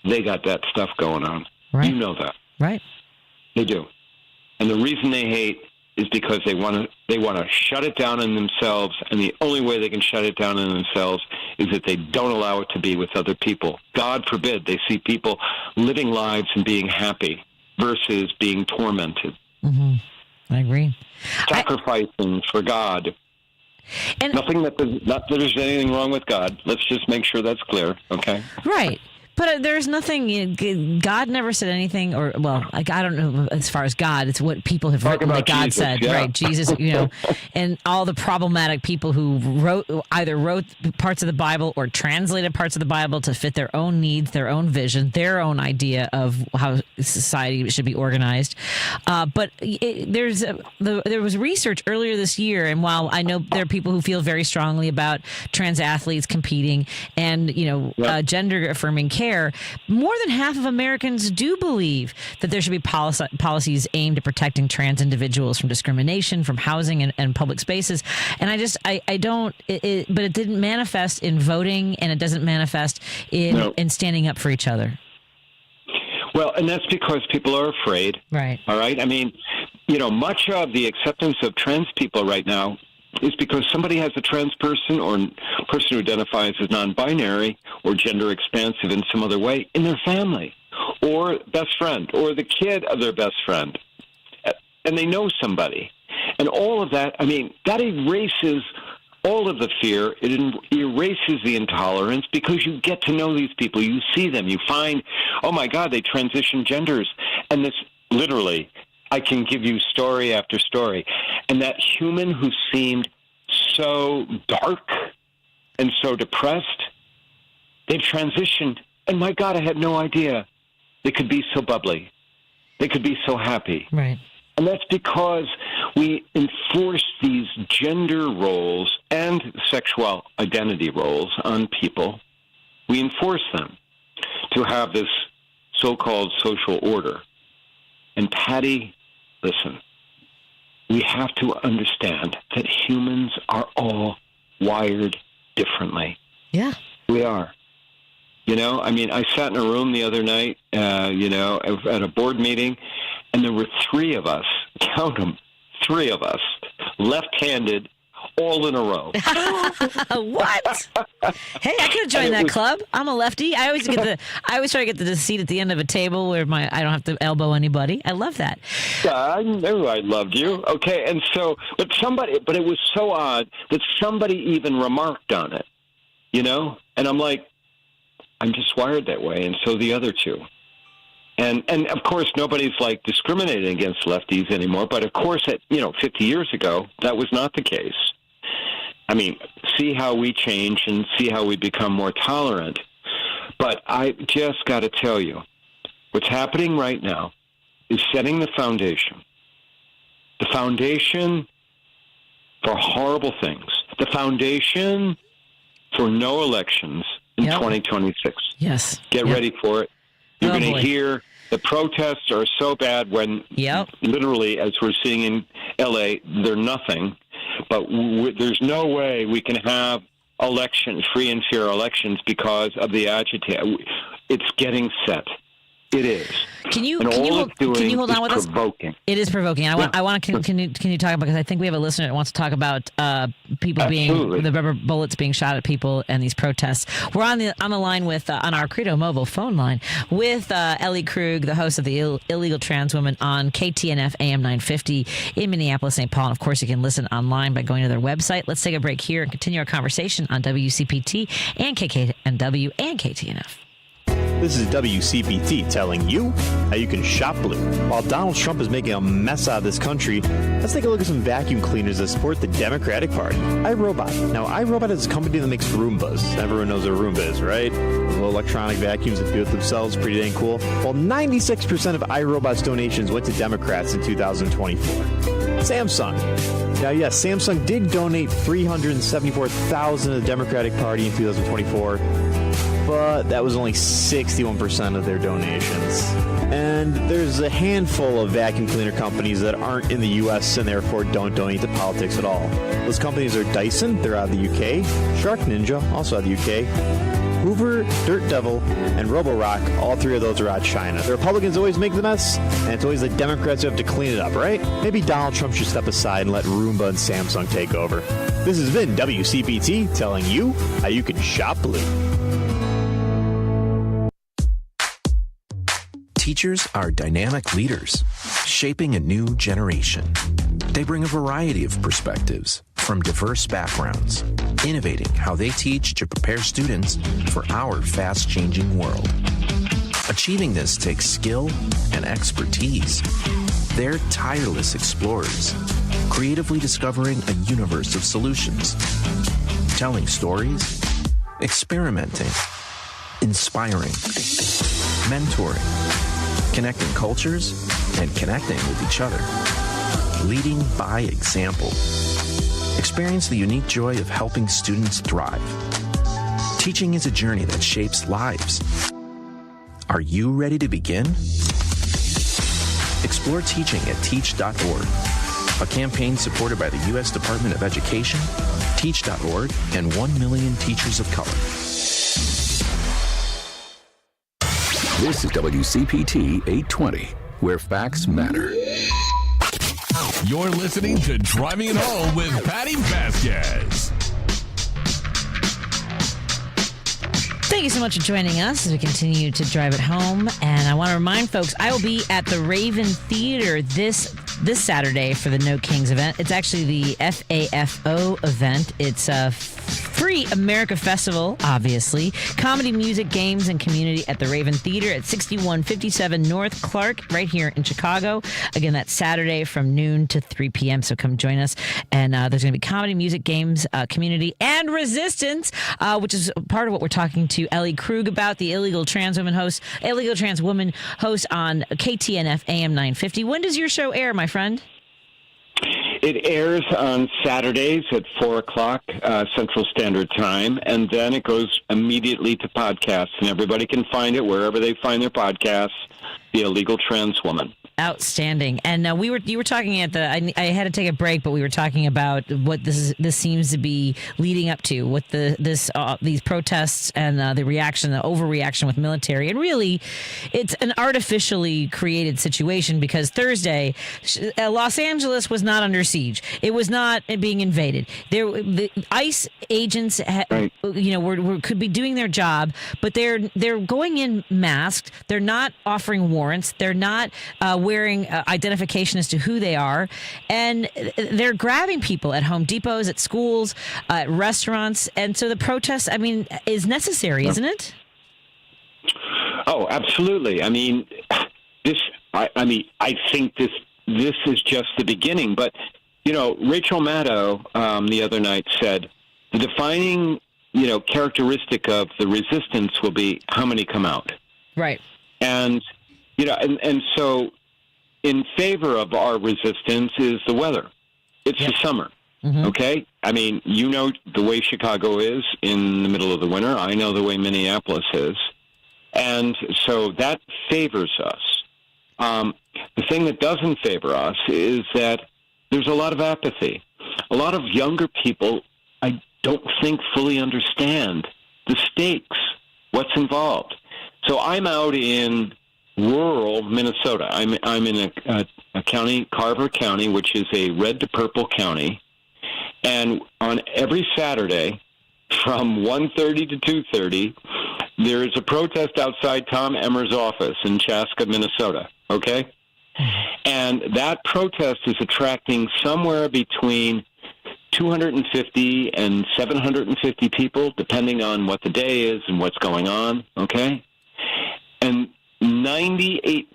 they got that stuff going on. Right. You know that. Right. They do. And the reason they hate is because they want to shut it down in themselves, and the only way they can shut it down in themselves is that they don't allow it to be with other people. God forbid they see people living lives and being happy versus being tormented. Mm-hmm. I agree. Sacrificing for God. And not that there's anything wrong with God. Let's just make sure that's clear, okay? Right. But there's nothing, God never said anything, I don't know as far as God, it's what people have written that God said, right? Jesus, and all the problematic people who either wrote parts of the Bible or translated parts of the Bible to fit their own needs, their own vision, their own idea of how society should be organized. But there was research earlier this year, and while I know there are people who feel very strongly about trans athletes competing and, gender affirming care, more than half of Americans do believe that there should be policies aimed at protecting trans individuals from discrimination, from housing and public spaces. And I don't, but it didn't manifest in voting, and it doesn't manifest in standing up for each other. Well, and that's because people are afraid. Right. All right. I mean, much of the acceptance of trans people right now is because somebody has a trans person or person who identifies as non-binary or gender expansive in some other way in their family, or best friend, or the kid of their best friend, and they know somebody. And all of that, I mean, that erases all of the fear. It erases the intolerance because you get to know these people. You see them. You find, oh, my God, they transition genders. And this literally, I can give you story after story. And that human who seemed so dark and so depressed, they've transitioned. And my God, I had no idea they could be so bubbly. They could be so happy. Right. And that's because we enforce these gender roles and sexual identity roles on people. We enforce them to have this so-called social order. And Patty, listen, we have to understand that humans are all wired differently. Yeah. We are. I mean, I sat in a room the other night, at a board meeting, and there were three of us, count them, three of us, left-handed, all in a row. What? Hey, I could have joined that club. I'm a lefty. I always try to get the seat at the end of a table where I don't have to elbow anybody. I love that. Yeah, I knew I loved you. Okay, and so, but it was so odd that somebody even remarked on it, And I'm like, I'm just wired that way, and so the other two. And of course, nobody's like discriminating against lefties anymore. But of course, 50 years ago, that was not the case. I mean, see how we change and see how we become more tolerant. But I just got to tell you, what's happening right now is setting the foundation. The foundation for horrible things. The foundation for no elections in 2026. Yes. Get ready for it. You're going to hear the protests are so bad when literally, as we're seeing in L.A., they're nothing. But there's no way we can have free and fair elections because of the agitation. It's getting set. It is. Can you hold on with us? Provoking. It is provoking. I want to. Can you talk about? Because I think we have a listener that wants to talk about people the rubber bullets being shot at people and these protests. We're on the line with on our Credo Mobile phone line with Ellie Krug, the host of the Illegal Trans Woman on KTNF AM950 in Minneapolis, St. Paul. And of course, you can listen online by going to their website. Let's take a break here and continue our conversation on WCPT and KKNW and KTNF. This is WCPT telling you how you can shop blue. While Donald Trump is making a mess out of this country, let's take a look at some vacuum cleaners that support the Democratic Party. iRobot. Now, iRobot is a company that makes Roombas. Everyone knows what a Roomba is, right? Little electronic vacuums that do it themselves. Pretty dang cool. Well, 96% of iRobot's donations went to Democrats in 2024. Samsung. Now, yes, Samsung did donate $374,000 to the Democratic Party in 2024. But that was only 61% of their donations. And there's a handful of vacuum cleaner companies that aren't in the U.S. and therefore don't donate to politics at all. Those companies are Dyson, they're out of the UK, Shark Ninja, also out of the UK, Hoover, Dirt Devil, and Roborock, all three of those are out of China. The Republicans always make the mess, and it's always the Democrats who have to clean it up, right? Maybe Donald Trump should step aside and let Roomba and Samsung take over. This has been WCPT telling you how you can shop blue. Teachers are dynamic leaders, shaping a new generation. They bring a variety of perspectives from diverse backgrounds, innovating how they teach to prepare students for our fast-changing world. Achieving this takes skill and expertise. They're tireless explorers, creatively discovering a universe of solutions, telling stories, experimenting, inspiring, mentoring, connecting cultures, and connecting with each other. Leading by example. Experience the unique joy of helping students thrive. Teaching is a journey that shapes lives. Are you ready to begin? Explore teaching at teach.org, a campaign supported by the U.S. Department of Education, teach.org, and 1 million teachers of color. This is WCPT 820, where facts matter. You're listening to Driving It Home with Patti Vasquez. Thank you so much for joining us as we continue to drive it home. And I want to remind folks, I will be at the Raven Theater this Saturday for the No Kings event. It's actually the FAFO event. It's a free America Festival, obviously. Comedy, music, games, and community at the Raven Theater at 6157 North Clark, right here in Chicago. Again, that's Saturday from noon to 3 p.m., so come join us. And there's going to be comedy, music, games, community, and resistance, which is part of what we're talking to Ellie Krug about, the Illegal Trans Woman host on KTNF AM950. When does your show air, my friend? It airs on Saturdays at 4 o'clock Central Standard Time, and then it goes immediately to podcasts, and everybody can find it wherever they find their podcasts, The Illegal Trans Woman. Outstanding. And you were talking at I had to take a break, but we were talking about what this seems to be leading up to, what these protests and the overreaction with military. And really, it's an artificially created situation because Thursday, Los Angeles was not under siege. It was not being invaded. The ICE agents, could be doing their job, but they're going in masked. They're not offering warrants. They're not wearing identification as to who they are, and they're grabbing people at Home Depots, at schools, at restaurants, and so the protest, is necessary, isn't it? Oh, absolutely. I mean, I think this is just the beginning. But, Rachel Maddow the other night said the defining, characteristic of the resistance will be how many come out. Right. And, and so in favor of our resistance is the weather. It's the summer. Mm-hmm. Okay? I mean, the way Chicago is in the middle of the winter. I know the way Minneapolis is. And so that favors us. The thing that doesn't favor us is that there's a lot of apathy. A lot of younger people, I don't think, fully understand the stakes, what's involved. So I'm out in rural Minnesota. I'm in a county, Carver County, which is a red to purple county. And on every Saturday from 1:30 to 2:30, there is a protest outside Tom Emmer's office in Chaska, Minnesota, okay? And that protest is attracting somewhere between 250 and 750 people, depending on what the day is and what's going on, okay? And 98%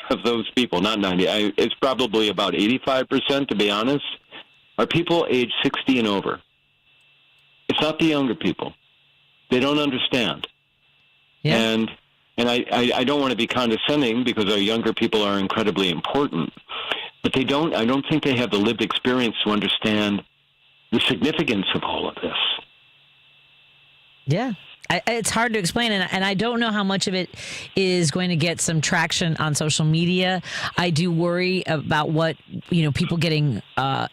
of those people, not 90, it's probably about 85%, to be honest, are people age 60 and over. It's not the younger people. They don't understand. Yeah. And I don't want to be condescending because our younger people are incredibly important, but I don't think they have the lived experience to understand the significance of all of this. Yeah. It's hard to explain, and I don't know how much of it is going to get some traction on social media. I do worry about what, people getting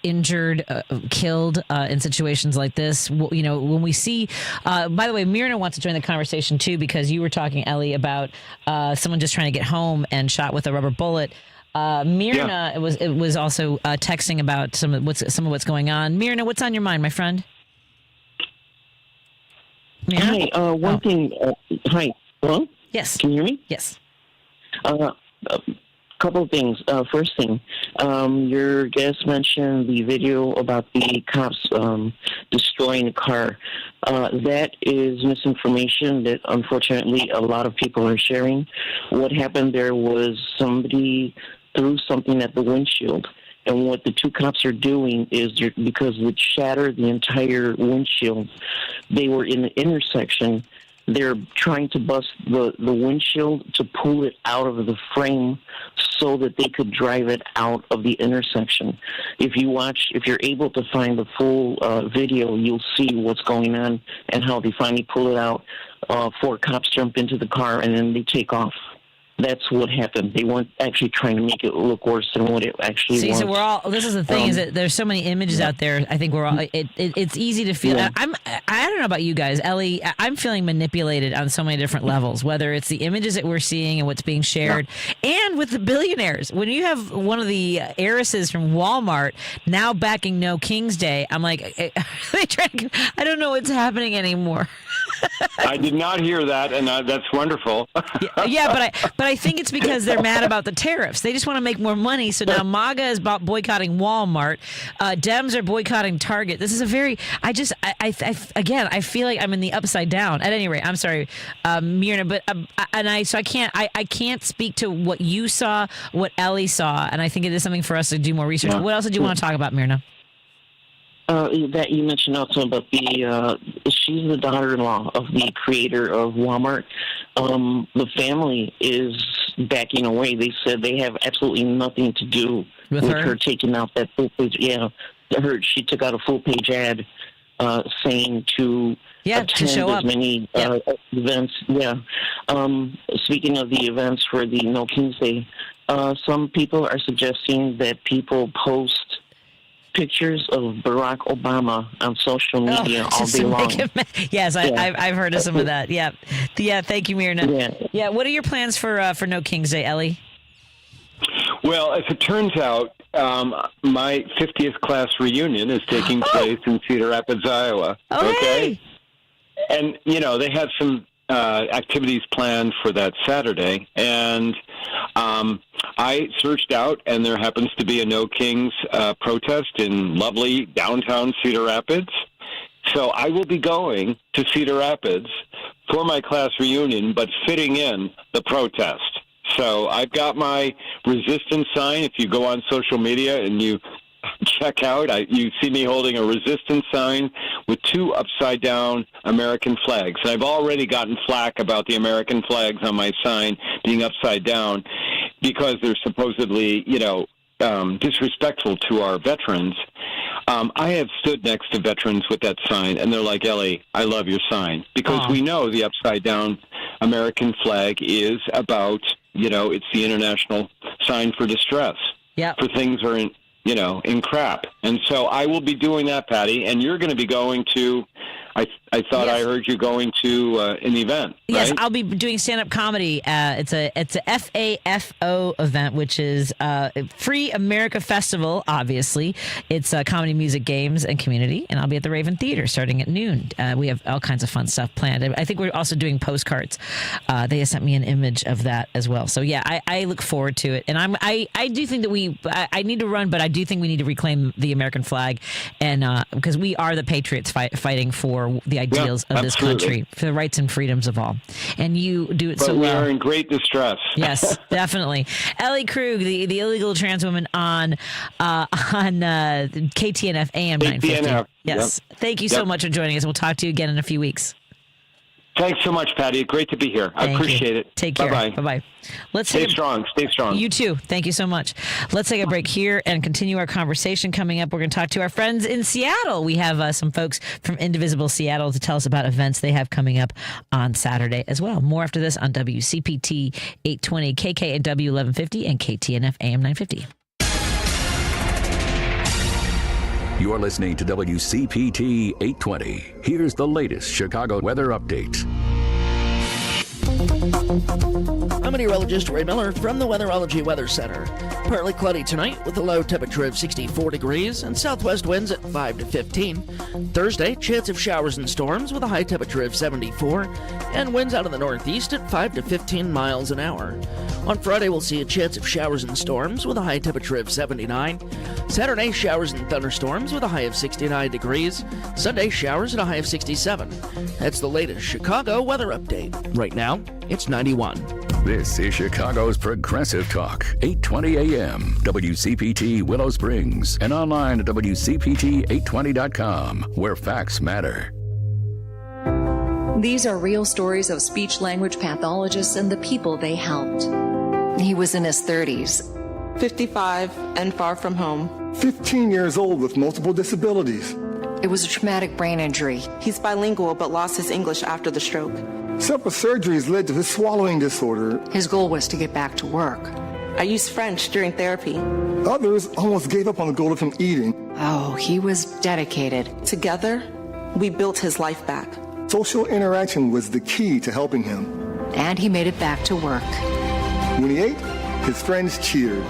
injured, killed in situations like this. When we see, by the way, Myrna wants to join the conversation too, because you were talking, Ellie, about someone just trying to get home and shot with a rubber bullet. Myrna, it was also texting about some of what's going on. Myrna, what's on your mind, my friend? Hi, one thing. Hi. Hello? Yes. Can you hear me? Yes. A couple of things. First thing, your guest mentioned the video about the cops destroying the car. That is misinformation that, unfortunately, a lot of people are sharing. What happened there was somebody threw something at the windshield. And what the two cops are doing is, because it shattered the entire windshield, they were in the intersection. They're trying to bust the windshield to pull it out of the frame so that they could drive it out of the intersection. If you're able to find the full video, you'll see what's going on and how they finally pull it out. 4 cops jump into the car and then they take off. That's what happened. They weren't actually trying to make it look worse than what it actually was. So this is the thing, is that there's so many images out there. I think we're all, it's easy to feel. Yeah. I don't know about you guys, Ellie, I'm feeling manipulated on so many different levels, whether it's the images that we're seeing and what's being shared, and with the billionaires. When you have one of the heiresses from Walmart now backing No King's Day, I'm like, I don't know what's happening anymore. I did not hear that, and that's wonderful. Yeah, but I think it's because they're mad about the tariffs. They just want to make more money. So now MAGA is boycotting Walmart. Dems are boycotting Target. This is a very, I feel like I'm in the upside down. At any rate, I'm sorry, Myrna, but I can't speak to what you saw, what Ellie saw, and I think it is something for us to do more research. What else did you want to talk about, Myrna? That you mentioned also about she's the daughter-in-law of the creator of Walmart. The family is backing away. They said they have absolutely nothing to do with her taking out that full page. Yeah, she took out a full-page ad saying to attend as many events. Yeah. Speaking of the events for the No King's Day, some people are suggesting that people post pictures of Barack Obama on social media all day long. Yes, I've heard of some of that. Yeah. Thank you, Myrna. Yeah. What are your plans for No King's Day, Ellie? Well, as it turns out, my 50th class reunion is taking place in Cedar Rapids, Iowa. Okay. And, they have some activities planned for that Saturday, and I searched out, and there happens to be a No Kings protest in lovely downtown Cedar Rapids. So I will be going to Cedar Rapids for my class reunion, but fitting in the protest. So I've got my resistance sign. If you go on social media and you check out, you see me holding a resistance sign with 2 upside-down American flags. And I've already gotten flack about the American flags on my sign being upside down because they're supposedly, disrespectful to our veterans. I have stood next to veterans with that sign, and they're like, Ellie, I love your sign. Because we know the upside-down American flag is about, it's the international sign for distress. Yeah. For things are in crap. And so I will be doing that, Patty, and you're going to be going to, I thought I heard you going to an event. Yes, right? I'll be doing stand-up comedy. It's a FAFO event, which is Free America Festival, obviously. It's comedy, music, games, and community. And I'll be at the Raven Theater starting at noon. We have all kinds of fun stuff planned. I think we're also doing postcards. They sent me an image of that as well. So, yeah, I look forward to it. And I do think that I need to run, but I do think we need to reclaim the American flag. And because we are the patriots fighting for the ideals of this country, for the rights and freedoms of all. And you do it so well. But we are in great distress. Yes, definitely. Ellie Krug, the illegal trans woman on KTNF AM950. Yes. Yep. Thank you so much for joining us. We'll talk to you again in a few weeks. Thanks so much, Patty. Great to be here. I appreciate it. Take care. Bye-bye. Bye-bye. Stay strong. Stay strong. You too. Thank you so much. Let's take a break here and continue our conversation. Coming up, we're going to talk to our friends in Seattle. We have some folks from Indivisible Seattle to tell us about events they have coming up on Saturday as well. More after this on WCPT 820, KKNW 1150, and KTNF AM950. You're listening to WCPT 820. Here's the latest Chicago weather update. I'm meteorologist Ray Miller from the Weatherology Weather Center. Partly cloudy tonight with a low temperature of 64 degrees and southwest winds at 5 to 15. Thursday, chance of showers and storms with a high temperature of 74 and winds out of the northeast at 5 to 15 miles an hour. On Friday, we'll see a chance of showers and storms with a high temperature of 79. Saturday, showers and thunderstorms with a high of 69 degrees. Sunday, showers at a high of 67. That's the latest Chicago weather update. Right now, it's 91. This is Chicago's Progressive Talk, 820 AM, WCPT Willow Springs, and online at WCPT820.com, where facts matter. These are real stories of speech-language pathologists and the people they helped. He was in his 30s. 55 and far from home. 15 years old with multiple disabilities. It was a traumatic brain injury. He's bilingual but lost his English after the stroke. Several surgeries led to his swallowing disorder. His goal was to get back to work. I used French during therapy. Others almost gave up on the goal of him eating. Oh, he was dedicated. Together, we built his life back. Social interaction was the key to helping him. And he made it back to work. When he ate, his friends cheered.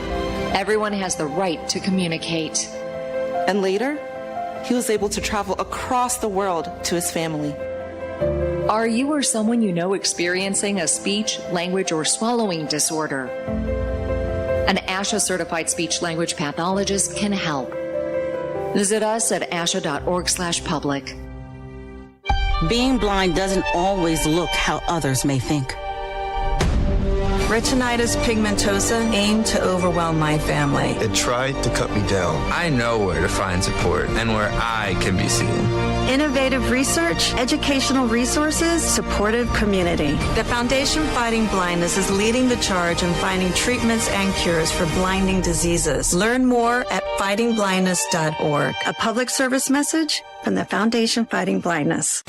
Everyone has the right to communicate. And later, he was able to travel across the world to his family. Are you or someone you know experiencing a speech, language, or swallowing disorder? An ASHA-certified speech-language pathologist can help. Visit us at asha.org/public. Being blind doesn't always look how others may think. Retinitis pigmentosa aimed to overwhelm my family. It tried to cut me down. I know where to find support and where I can be seen. Innovative research, educational resources, supportive community. The Foundation Fighting Blindness is leading the charge in finding treatments and cures for blinding diseases. Learn more at fightingblindness.org. A public service message from the Foundation Fighting Blindness.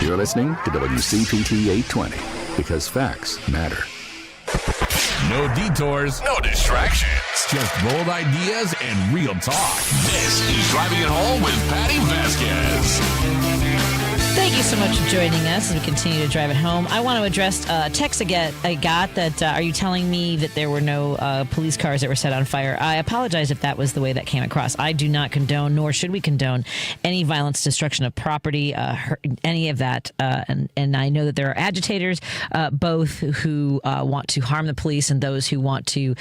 You're listening to WCPT 820, because facts matter. No detours, no distractions, just bold ideas and real talk. This is Driving It Home with Patti Vasquez. Thank you so much for joining us as we continue to drive it home. I want to address a text I got that, are you telling me that there were no police cars that were set on fire? I apologize if that was the way that came across. I do not condone, nor should we condone, any violence, destruction of property, any of that. And I know that there are agitators, both who want to harm the police and those who want to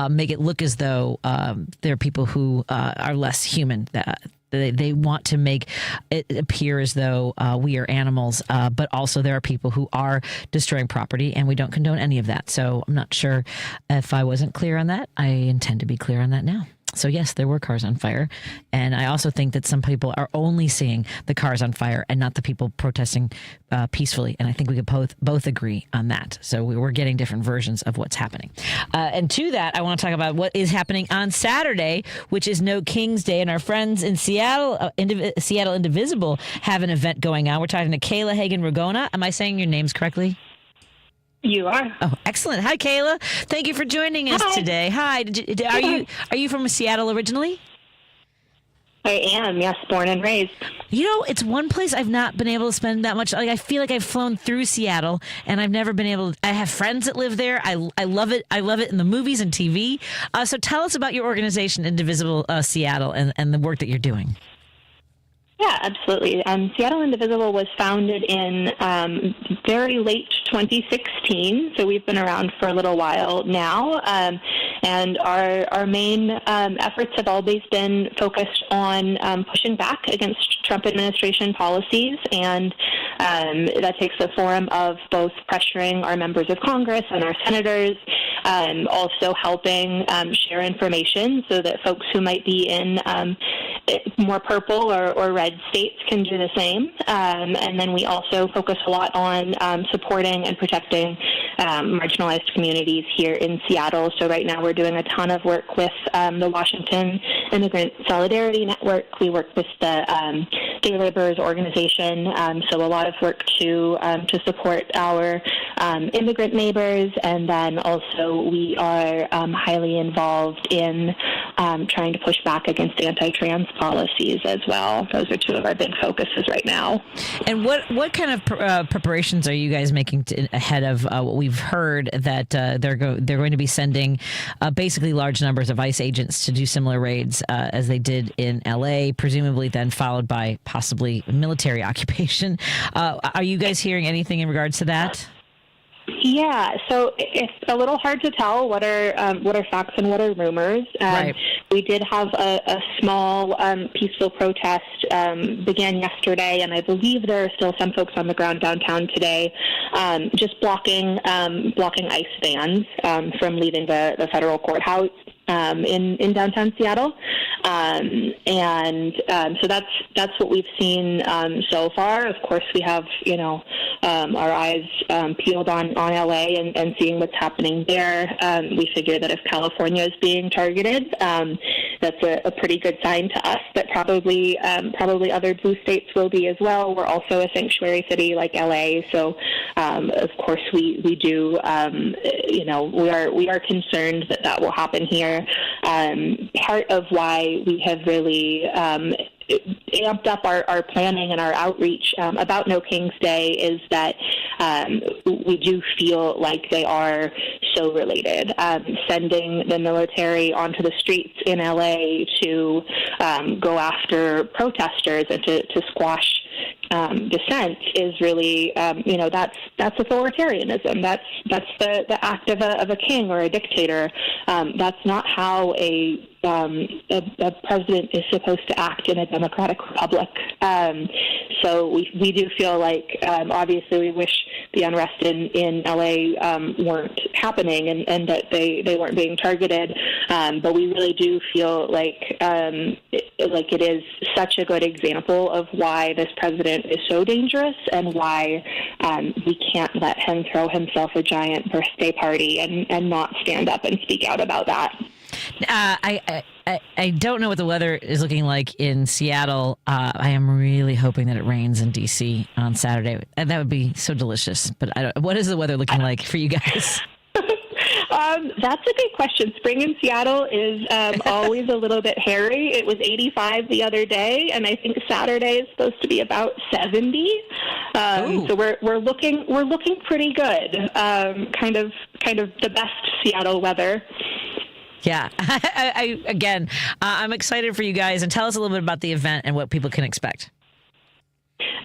make it look as though there are people who are less human. They want to make it appear as though we are animals, but also there are people who are destroying property, and we don't condone any of that. So I'm not sure if I wasn't clear on that. I intend to be clear on that now. So yes, there were cars on fire. And I also think that some people are only seeing the cars on fire and not the people protesting peacefully. And I think we could both agree on that. So we're getting different versions of what's happening. And to that, I want to talk about what is happening on Saturday, which is No King's Day. And our friends in Seattle, Seattle Indivisible, have an event going on. We're talking to Kayla Ragona. Am I saying your names correctly? You are. Oh, excellent. Hi, Kayla. Thank you for joining us today. Hi. Are you from Seattle originally? I am, yes, born and raised. You know, it's one place I've not been able to spend that much. Like, I feel like I've flown through Seattle, and I've never been able to. I have friends that live there. I love it. I love it in the movies and TV. So tell us about your organization, Indivisible Seattle, and the work that you're doing. Yeah, absolutely. Seattle Indivisible was founded in very late 2016, so we've been around for a little while now. And our main efforts have always been focused on pushing back against Trump administration policies, and that takes the form of both pressuring our members of Congress and our senators, also helping share information so that folks who might be in more purple or red states can do the same. And then we also focus a lot on supporting and protecting marginalized communities here in Seattle. So right now we're doing a ton of work with the Washington Immigrant Solidarity Network. We work with the Gay Laborers Organization. So a lot of work to support our immigrant neighbors. And then also we are highly involved in trying to push back against anti-trans policies as well. Those are two of our big focuses right now. And what kind of preparations are you guys making ahead of what we've heard that they're going to be sending basically large numbers of ICE agents to do similar raids as they did in LA, presumably then followed by possibly military occupation. Are you guys hearing anything in regards to that? Yeah, so it's a little hard to tell what are facts and what are rumors. Right. We did have a small peaceful protest began yesterday, and I believe there are still some folks on the ground downtown today, just blocking ICE vans from leaving the federal courthouse in downtown Seattle, so that's what we've seen so far. Of course, we have our eyes peeled on LA and seeing what's happening there. We figure that if California is being targeted, that's a pretty good sign to us that probably other blue states will be as well. We're also a sanctuary city like LA, so of course we do. We are concerned that will happen here. Part of why we have really amped up our planning and our outreach about No King's Day is that we do feel like they are so related. Sending the military onto the streets in LA to go after protesters and to squash dissent is really, that's authoritarianism. That's the act of a king or a dictator. That's not how a president is supposed to act in a democratic republic. So we do feel like, obviously, we wish the unrest in LA weren't happening and that they weren't being targeted. But we really do feel like it is such a good example of why this president is so dangerous and why we can't let him throw himself a giant birthday party and not stand up and speak out about that. I don't know what the weather is looking like in Seattle. I am really hoping that it rains in DC on Saturday. That would be so delicious. But what is the weather looking like for you guys? That's a good question. Spring in Seattle is always a little bit hairy. It was 85 the other day, and I think Saturday is supposed to be about 70. So we're looking pretty good. Kind of the best Seattle weather. Yeah. I'm excited for you guys. And tell us a little bit about the event and what people can expect.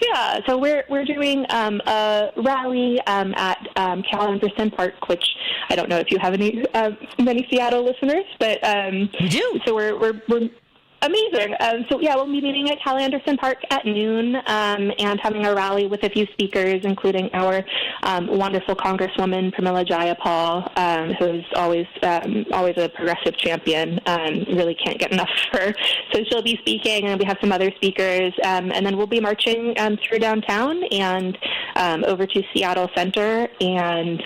Yeah, so we're doing a rally at Cal Anderson Park, which I don't know if you have many Seattle listeners, but we do. So we're Amazing. So we'll be meeting at Cal Anderson Park at noon and having a rally with a few speakers, including our wonderful Congresswoman Pramila Jayapal, who's always a progressive champion. Really can't get enough of her. So she'll be speaking, and we have some other speakers, and then we'll be marching through downtown and over to Seattle Center, and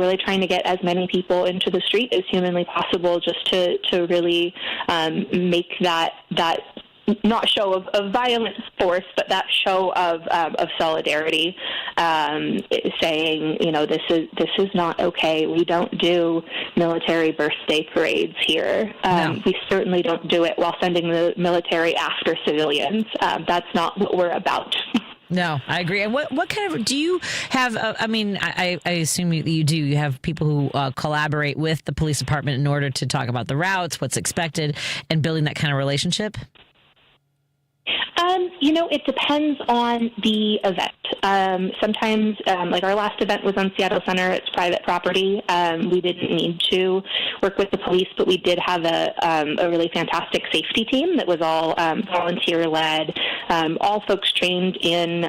really trying to get as many people into the street as humanly possible, just to really make that not show of violent force, but that show of solidarity, saying, this is not okay. We don't do military birthday parades here. No. We certainly don't do it while sending the military after civilians. That's not what we're about. No, I agree. And what kind of, do you have, I assume you do, you have people who collaborate with the police department in order to talk about the routes, what's expected, and building that kind of relationship? It depends on the event. Sometimes, like our last event was on Seattle Center, it's private property. We didn't need to work with the police, but we did have a really fantastic safety team that was all volunteer-led, all folks trained in,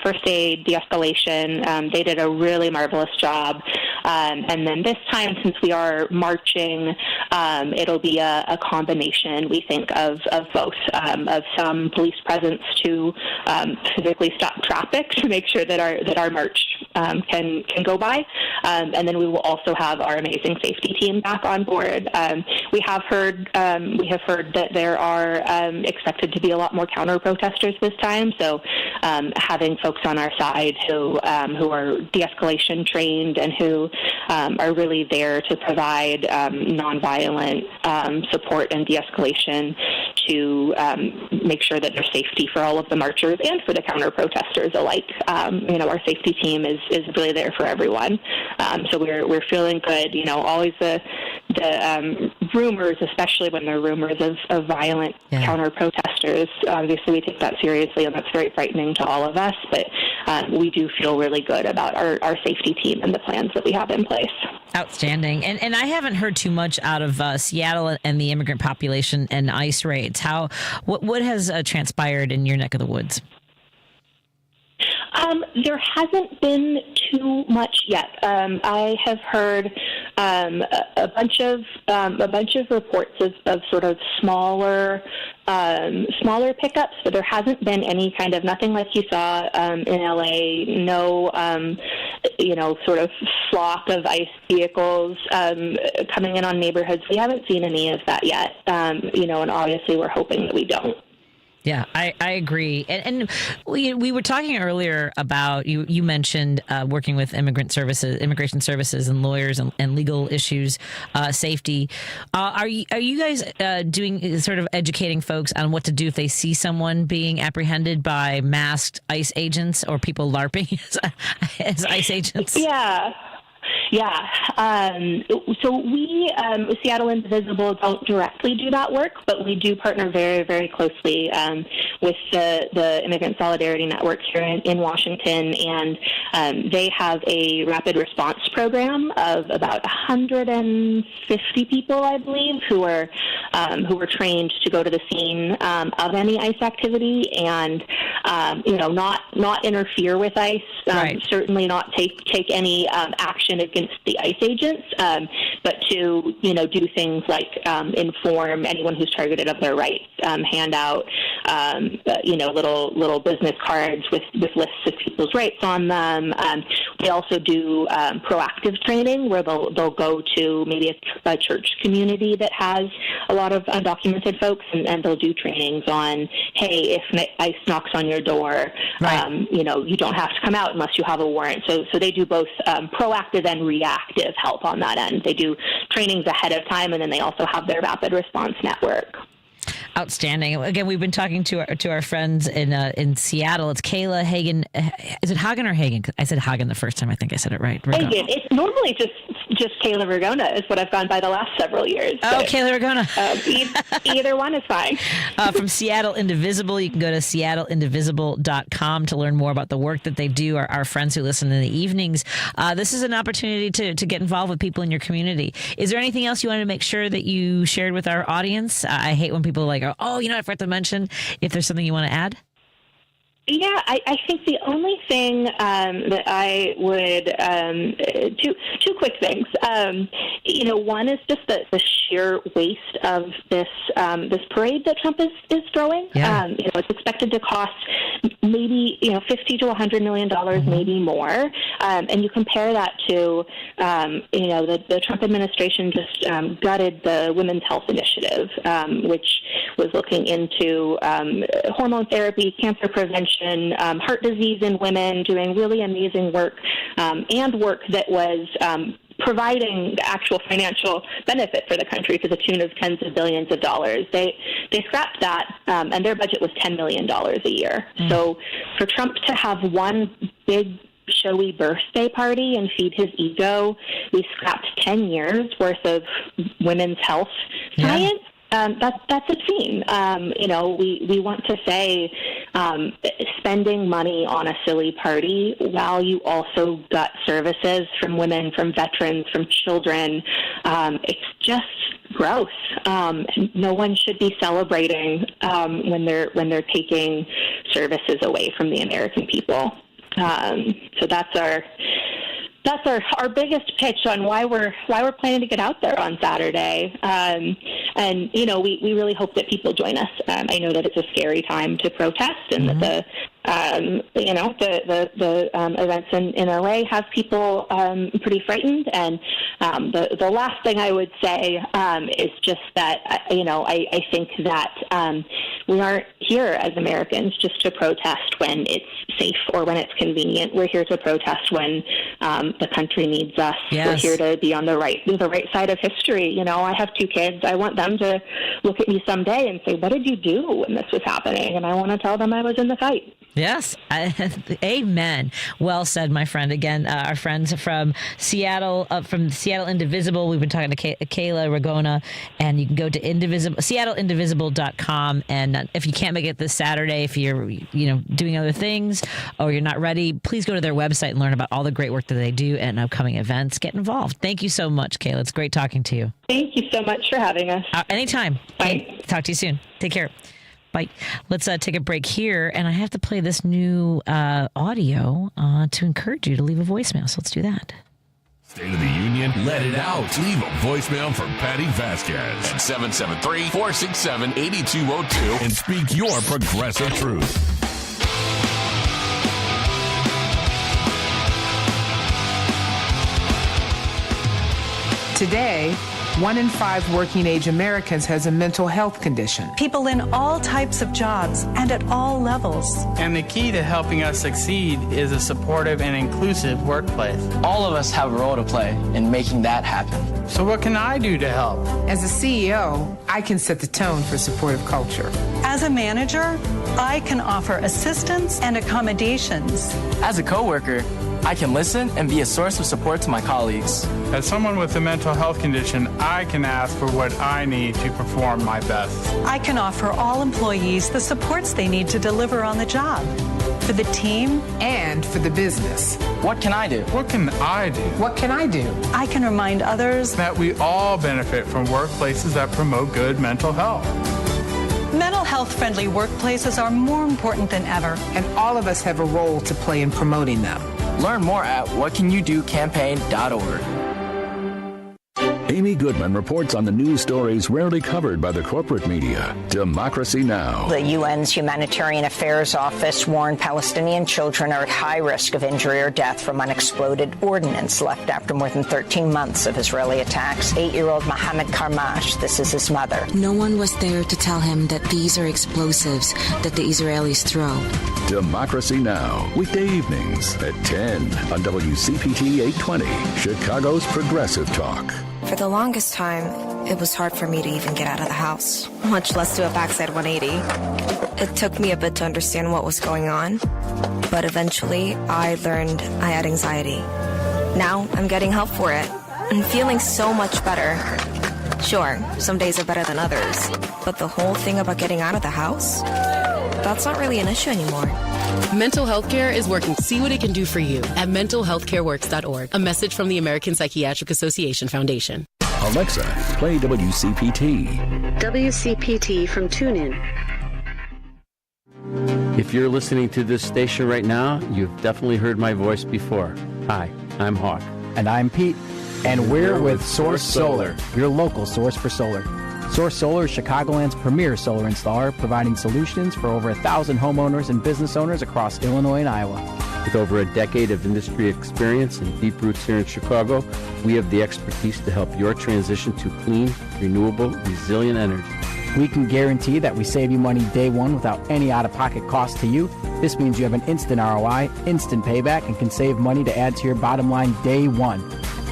first aid, de-escalation. They did a really marvelous job. And then this time, since we are marching, it'll be a combination, we think, of both, of some police presence to physically stop traffic to make sure that our march can go by, and then we will also have our amazing safety team back on board. We have heard that there are expected to be a lot more counter protesters this time, so having folks on our side who are de-escalation trained and who are really there to provide nonviolent support and de-escalation to make sure that there's safety for all of the marchers and for the counter protesters alike. Our safety team is really there for everyone. So we're feeling good. Always the rumors, especially when there are rumors of violent counter protesters. Obviously, we take that seriously, and that's very frightening to all of us. But we do feel really good about our safety team and the plans that we have in place. Outstanding. And I haven't heard too much out of Seattle and the immigrant population and ICE raids. What has transpired in your neck of the woods? There hasn't been too much yet. I have heard a bunch of reports of sort of smaller pickups, but there hasn't been any kind of, nothing like you saw in LA. No, sort of flock of ICE vehicles coming in on neighborhoods. We haven't seen any of that yet. And obviously we're hoping that we don't. Yeah, I agree. And we were talking earlier about, you mentioned working with immigration services and lawyers and legal issues, safety. Are you guys doing sort of educating folks on what to do if they see someone being apprehended by masked ICE agents or people LARPing as ICE agents? Yeah. So we, Seattle Indivisible, don't directly do that work, but we do partner very, very closely with the Immigrant Solidarity Network here in Washington, and they have a rapid response program of about 150 people, I believe, who were trained to go to the scene of any ICE activity and not interfere with ICE, right. Certainly not take any action against the ICE agents, but to do things like inform anyone who's targeted of their rights, hand out little business cards with lists of people's rights on them. We also do proactive training where they'll go to maybe a church community that has a lot of undocumented folks, and they'll do trainings on, hey, if ICE knocks on your door, right. You don't have to come out unless you have a warrant. So they do both proactive and reactive help on that end. They do trainings ahead of time, and then they also have their rapid response network. Outstanding. Again, we've been talking to our friends in Seattle. It's Kayla Hagen. Is it Hagen or Hagen? I said Hagen the first time. I think I said it right. Hagen. It's normally just Kayla Ragona is what I've gone by the last several years. Oh, Kayla Ragona. Either one is fine. From Seattle Indivisible, you can go to seattleindivisible.com to learn more about the work that they do. Our friends who listen in the evenings. This is an opportunity to get involved with people in your community. Is there anything else you wanted to make sure that you shared with our audience? I hate when people are like, oh, I forgot to mention. If there's something you want to add. Yeah, I think the only thing that I would two quick things. One is just the sheer waste of this parade that Trump is throwing. Yeah. It's expected to cost maybe $50 to $100 million, maybe more. And you compare that to the Trump administration just gutted the Women's Health Initiative, which was looking into hormone therapy, cancer prevention, heart disease in women, doing really amazing work, and work that was providing the actual financial benefit for the country to the tune of tens of billions of dollars. They scrapped that, and their budget was $10 million a year. So for Trump to have one big showy birthday party and feed his ego, we scrapped 10 years worth of women's health science. That's obscene. We want to say spending money on a silly party while you also gut services from women, from veterans, from children. It's just gross. No one should be celebrating when they're taking services away from the American people. So that's our biggest pitch on why we're planning to get out there on Saturday. And we really hope that people join us. I know that it's a scary time to protest, and that the events in LA have people pretty frightened. And the last thing I would say is just that I think that we aren't here as Americans just to protest when it's safe or when it's convenient. We're here to protest when the country needs us. Yes. We're here to be on the right side of history. I have 2 kids. I want them to look at me someday and say, what did you do when this was happening? And I want to tell them I was in the fight. Yes. Amen. Well said, my friend. Again, our friends from Seattle Indivisible. We've been talking to Kayla Ragona, and you can go to seattleindivisible.com. And if you can't make it this Saturday, if you're doing other things or you're not ready, please go to their website and learn about all the great work that they do and upcoming events. Get involved. Thank you so much, Kayla. It's great talking to you. Thank you so much for having us. Anytime. Bye. Okay. Talk to you soon. Take care. Bye. Let's take a break here, and I have to play this new audio to encourage you to leave a voicemail. So let's do that. State of the Union, let it out. Leave a voicemail for Patti Vasquez at 773-467-8202 and speak your progressive truth. Today, 1 in 5 working-age Americans has a mental health condition. People in all types of jobs and at all levels. And the key to helping us succeed is a supportive and inclusive workplace. All of us have a role to play in making that happen. So what can I do to help? As a CEO, I can set the tone for supportive culture. As a manager, I can offer assistance and accommodations. As a coworker, I can listen and be a source of support to my colleagues. As someone with a mental health condition, I can ask for what I need to perform my best. I can offer all employees the supports they need to deliver on the job. For the team and for the business. What can I do? What can I do? What can I do? I can remind others that we all benefit from workplaces that promote good mental health. Mental health-friendly workplaces are more important than ever. And all of us have a role to play in promoting them. Learn more at whatcanyoudocampaign.org. Amy Goodman reports on the news stories rarely covered by the corporate media. Democracy Now! The UN's Humanitarian Affairs Office warned Palestinian children are at high risk of injury or death from unexploded ordnance left after more than 13 months of Israeli attacks. 8-year-old Mohammed Karmash, this is his mother. No one was there to tell him that these are explosives that the Israelis throw. Democracy Now! Weekday evenings at 10 on WCPT 820, Chicago's Progressive Talk. For the longest time, it was hard for me to even get out of the house, much less do a backside 180. It took me a bit to understand what was going on, but eventually I learned I had anxiety. Now I'm getting help for it and feeling so much better. Sure, some days are better than others, but the whole thing about getting out of the house, that's not really an issue anymore. Mental health care is working to see what it can do for you at mentalhealthcareworks.org. A message from the American Psychiatric Association Foundation. Alexa, play WCPT. WCPT from TuneIn. If you're listening to this station right now, you've definitely heard my voice before. Hi, I'm Hawk. And I'm Pete. And we're with Source Solar, your local source for solar. Source Solar is Chicagoland's premier solar installer, providing solutions for over 1,000 homeowners and business owners across Illinois and Iowa. With over a decade of industry experience and deep roots here in Chicago, we have the expertise to help your transition to clean, renewable, resilient energy. We can guarantee that we save you money day one without any out-of-pocket cost to you. This means you have an instant ROI, instant payback, and can save money to add to your bottom line day one.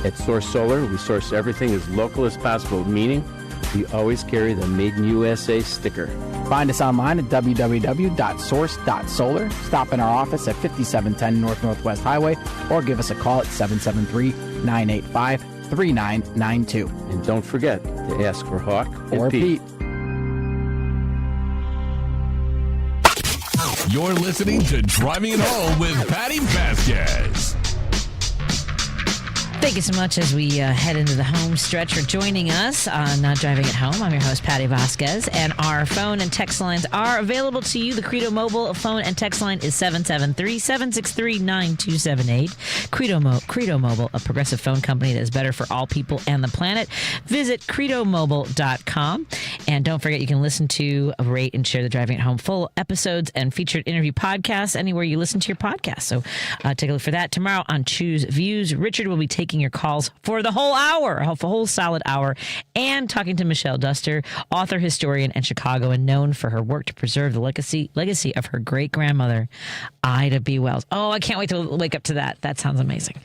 At Source Solar, we source everything as local as possible, meaning we always carry the Made in USA sticker. Find us online at www.source.solar. Stop in our office at 5710 North Northwest Highway or give us a call at 773-985-3992. And don't forget to ask for Hawk or Pete. You're listening to Driving It Home with Patti Vasquez. Thank you so much as we head into the home stretch for joining us on Driving It Home. I'm your host, Patti Vasquez, and our phone and text lines are available to you. The Credo Mobile phone and text line is 773-763-9278. Credo Mobile, a progressive phone company that is better for all people and the planet. Visit credomobile.com. And don't forget, you can listen to, rate, and share the Driving It Home full episodes and featured interview podcasts anywhere you listen to your podcast. So take a look for that. Tomorrow on Choose Views, Richard will be taking your calls for the whole hour, a whole solid hour, and talking to Michelle Duster, author, historian, and Chicagoan, known for her work to preserve the legacy of her great-grandmother, Ida B. Wells. Oh, I can't wait to wake up to that. That sounds amazing.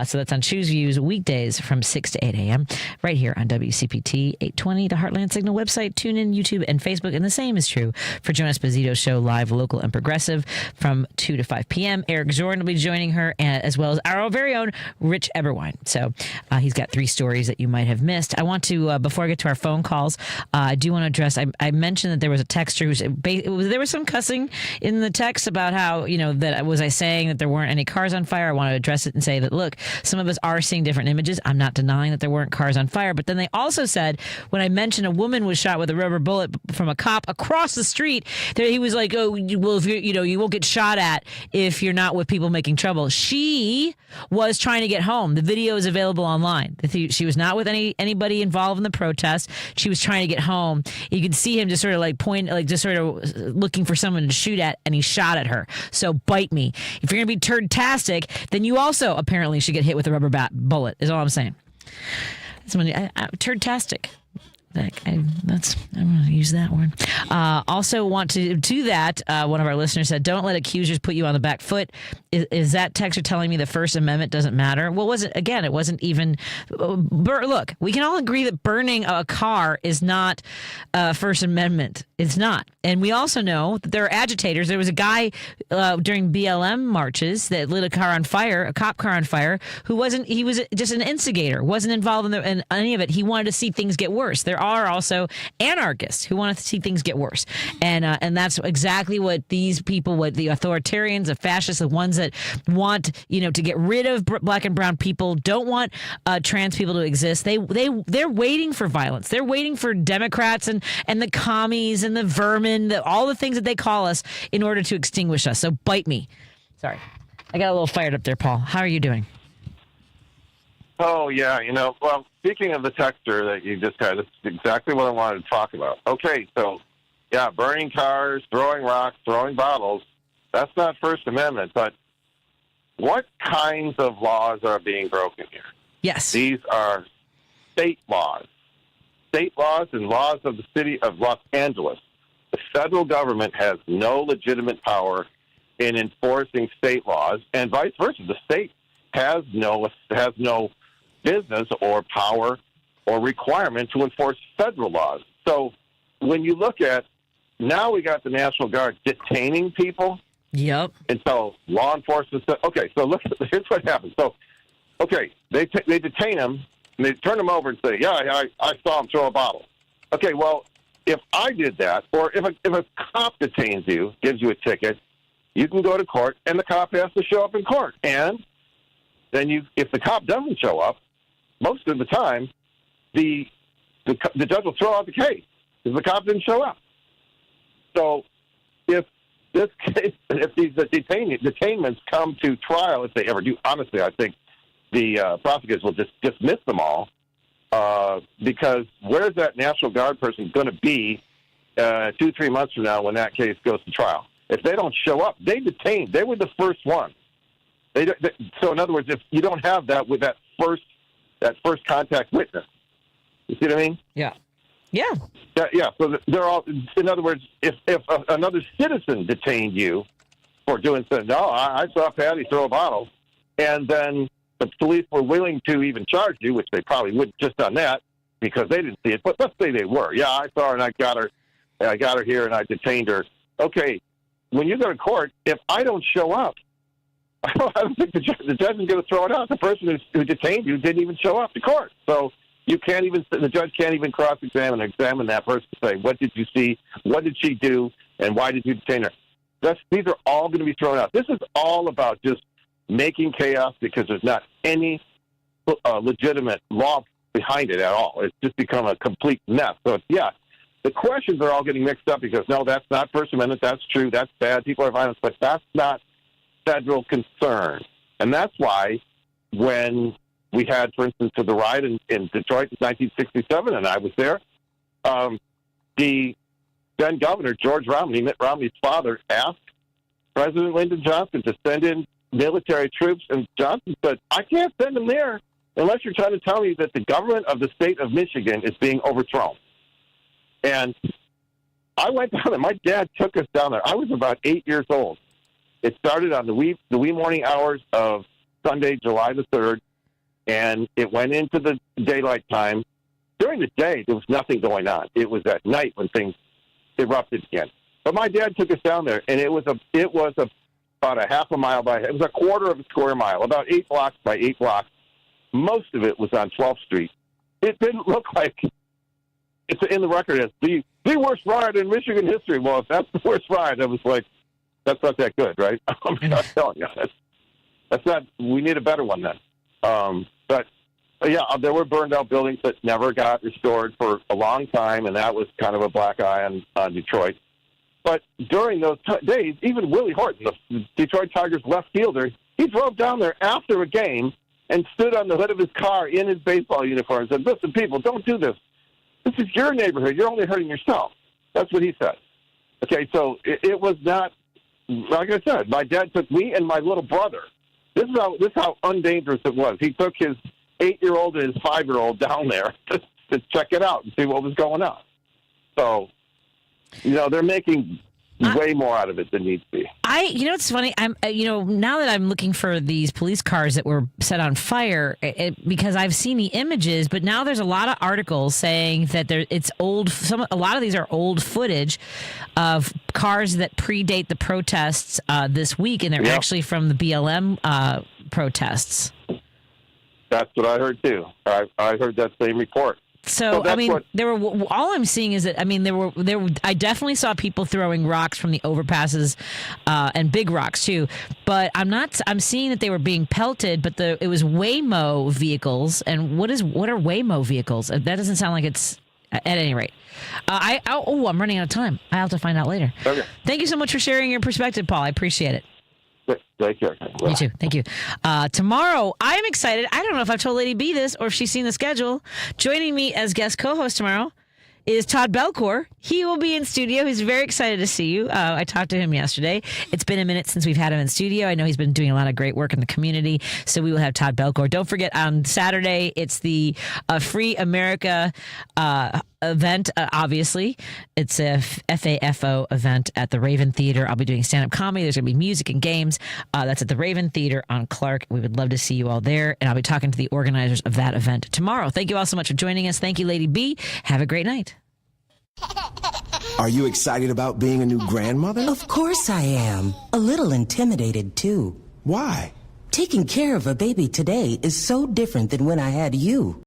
So that's on Choose Views, weekdays from 6 to 8 a.m., right here on WCPT 820, the Heartland Signal website, TuneIn, YouTube, and Facebook. And the same is true for Joan Esposito's show, Live, Local, and Progressive, from 2 to 5 p.m. Eric Zorn will be joining her, as well as our very own Rich Eberwein. So he's got 3 stories that you might have missed. I want to, before I get to our phone calls, I do want to address, I mentioned that there was a texter there was some cussing in the text about how, that was I saying that there weren't any cars on fire. I want to address it and say that, look, some of us are seeing different images. I'm not denying that there weren't cars on fire. But then they also said, when I mentioned a woman was shot with a rubber bullet from a cop across the street, that he was like, oh, well, if you won't get shot at if you're not with people making trouble. She was trying to get home. The video is available online. She was not with anybody involved in the protest. She was trying to get home. You could see him just sort of just sort of looking for someone to shoot at, and he shot at her. So bite me. If you're going to be turd-tastic, then you also apparently should get hit with a rubber bullet, is all I'm saying. Turd-tastic. I'm going to use that one. Also want to do that. One of our listeners said, don't let accusers put you on the back foot. Is that texter telling me the First Amendment doesn't matter? Well, it wasn't even. Look, we can all agree that burning a car is not First Amendment. It's not. And we also know that there are agitators. There was a guy during BLM marches that lit a cop car on fire, he was just an instigator, wasn't involved in any of it. He wanted to see things get worse. There are also anarchists who want to see things get worse. And that's exactly what these people, what the authoritarians, the fascists, the ones that want, to get rid of black and brown people, don't want trans people to exist. They're waiting for violence. They're waiting for Democrats and the commies and the vermin, all the things that they call us, in order to extinguish us. So bite me. Sorry. I got a little fired up there, Paul. How are you doing? Oh, yeah. Well, speaking of the texter that you just had, that's exactly what I wanted to talk about. Okay, so, yeah, burning cars, throwing rocks, throwing bottles, that's not First Amendment, but what kinds of laws are being broken here? Yes. These are state laws. State laws and laws of the city of Los Angeles. The federal government has no legitimate power in enforcing state laws, and vice versa. The state has no business or power or requirement to enforce federal laws. So when you look at, now we got the National Guard detaining people. Yep. And so law enforcement said, okay, so look, here's what happens. So, okay, they detain him, and they turn him over and say, yeah, I saw him throw a bottle. Okay, well, if I did that, or if a cop detains you, gives you a ticket, you can go to court, and the cop has to show up in court. And then if the cop doesn't show up, most of the time, the judge will throw out the case because the cop didn't show up. So if this case, if these detainments come to trial, if they ever do, honestly, I think the prosecutors will just dismiss them all because where's that National Guard person going to be 2-3 months from now when that case goes to trial? If they don't show up, they detained. They were the first one. So in other words, if you don't have that with that first contact witness, you see what I mean? Yeah. Yeah. Yeah. So they're all. In other words, if another citizen detained you for doing something, no, I saw Patty throw a bottle, and then the police were willing to even charge you, which they probably wouldn't just done that because they didn't see it. But let's say they were. Yeah, I saw her and I got her here and I detained her. Okay, when you go to court, if I don't show up, I don't think the judge is going to throw it out. The person who detained you didn't even show up to court, so. The judge can't even cross-examine or examine that person to say, what did you see, what did she do, and why did you detain her? These are all going to be thrown out. This is all about just making chaos because there's not any legitimate law behind it at all. It's just become a complete mess. So, yeah, the questions are all getting mixed up because, no, that's not First Amendment, that's true, that's bad, people are violent, but that's not federal concern. And that's why when we had, for instance, the riot in Detroit in 1967, and I was there. The then governor, George Romney, Mitt Romney's father, asked President Lyndon Johnson to send in military troops, and Johnson said, I can't send them there unless you're trying to tell me that the government of the state of Michigan is being overthrown. And I went down there. My dad took us down there. I was about 8 years old. It started on the wee morning hours of Sunday, July the 3rd, and it went into the daylight time. During the day, there was nothing going on. It was at night when things erupted again. But my dad took us down there, and it was about a half a mile by. It was a quarter of a square mile, about 8 blocks by 8 blocks. Most of it was on 12th Street. It didn't look like it's in the record as the worst riot in Michigan history. Well, if that's the worst riot, I was like, that's not that good, right? I'm not telling you. That's not. We need a better one then. But yeah, there were burned out buildings that never got restored for a long time, and that was kind of a black eye on Detroit. But during those days, even Willie Horton, the Detroit Tigers left fielder, he drove down there after a game and stood on the hood of his car in his baseball uniform and said, listen, people, don't do this. This is your neighborhood. You're only hurting yourself. That's what he said. Okay, so it was not, like I said, my dad took me and my little brother. This is how undangerous it was. He took his 8-year-old and his 5-year-old down there to check it out and see what was going on. So, they're making way more out of it than needs to be. It's funny. I'm, now that I'm looking for these police cars that were set on fire, because I've seen the images, but now there's a lot of articles saying that it's old. A lot of these are old footage of cars that predate the protests this week, and they're actually from the BLM protests. That's what I heard too. I heard that same report. So there were. All I'm seeing is that I definitely saw people throwing rocks from the overpasses, and big rocks too. But I'm seeing that they were being pelted. But it was Waymo vehicles. And what are Waymo vehicles? That doesn't sound like it's. At any rate, I'm running out of time. I'll have to find out later. Okay. Thank you so much for sharing your perspective, Paul. I appreciate it. Take care. You too. Thank you. Tomorrow, I'm excited. I don't know if I've told Lady B this or if she's seen the schedule. Joining me as guest co-host tomorrow is Todd Belcourt. He will be in studio. He's very excited to see you. I talked to him yesterday. It's been a minute since we've had him in studio. I know he's been doing a lot of great work in the community. So we will have Todd Belcourt. Don't forget, on Saturday, it's the Free America event, obviously. It's a FAFO event at the Raven Theater. I'll be doing stand-up comedy. There's going to be music and games. That's at the Raven Theater on Clark. We would love to see you all there. And I'll be talking to the organizers of that event tomorrow. Thank you all so much for joining us. Thank you, Lady B. Have a great night. Are you excited about being a new grandmother? Of course I am. A little intimidated, too. Why? Taking care of a baby today is so different than when I had you.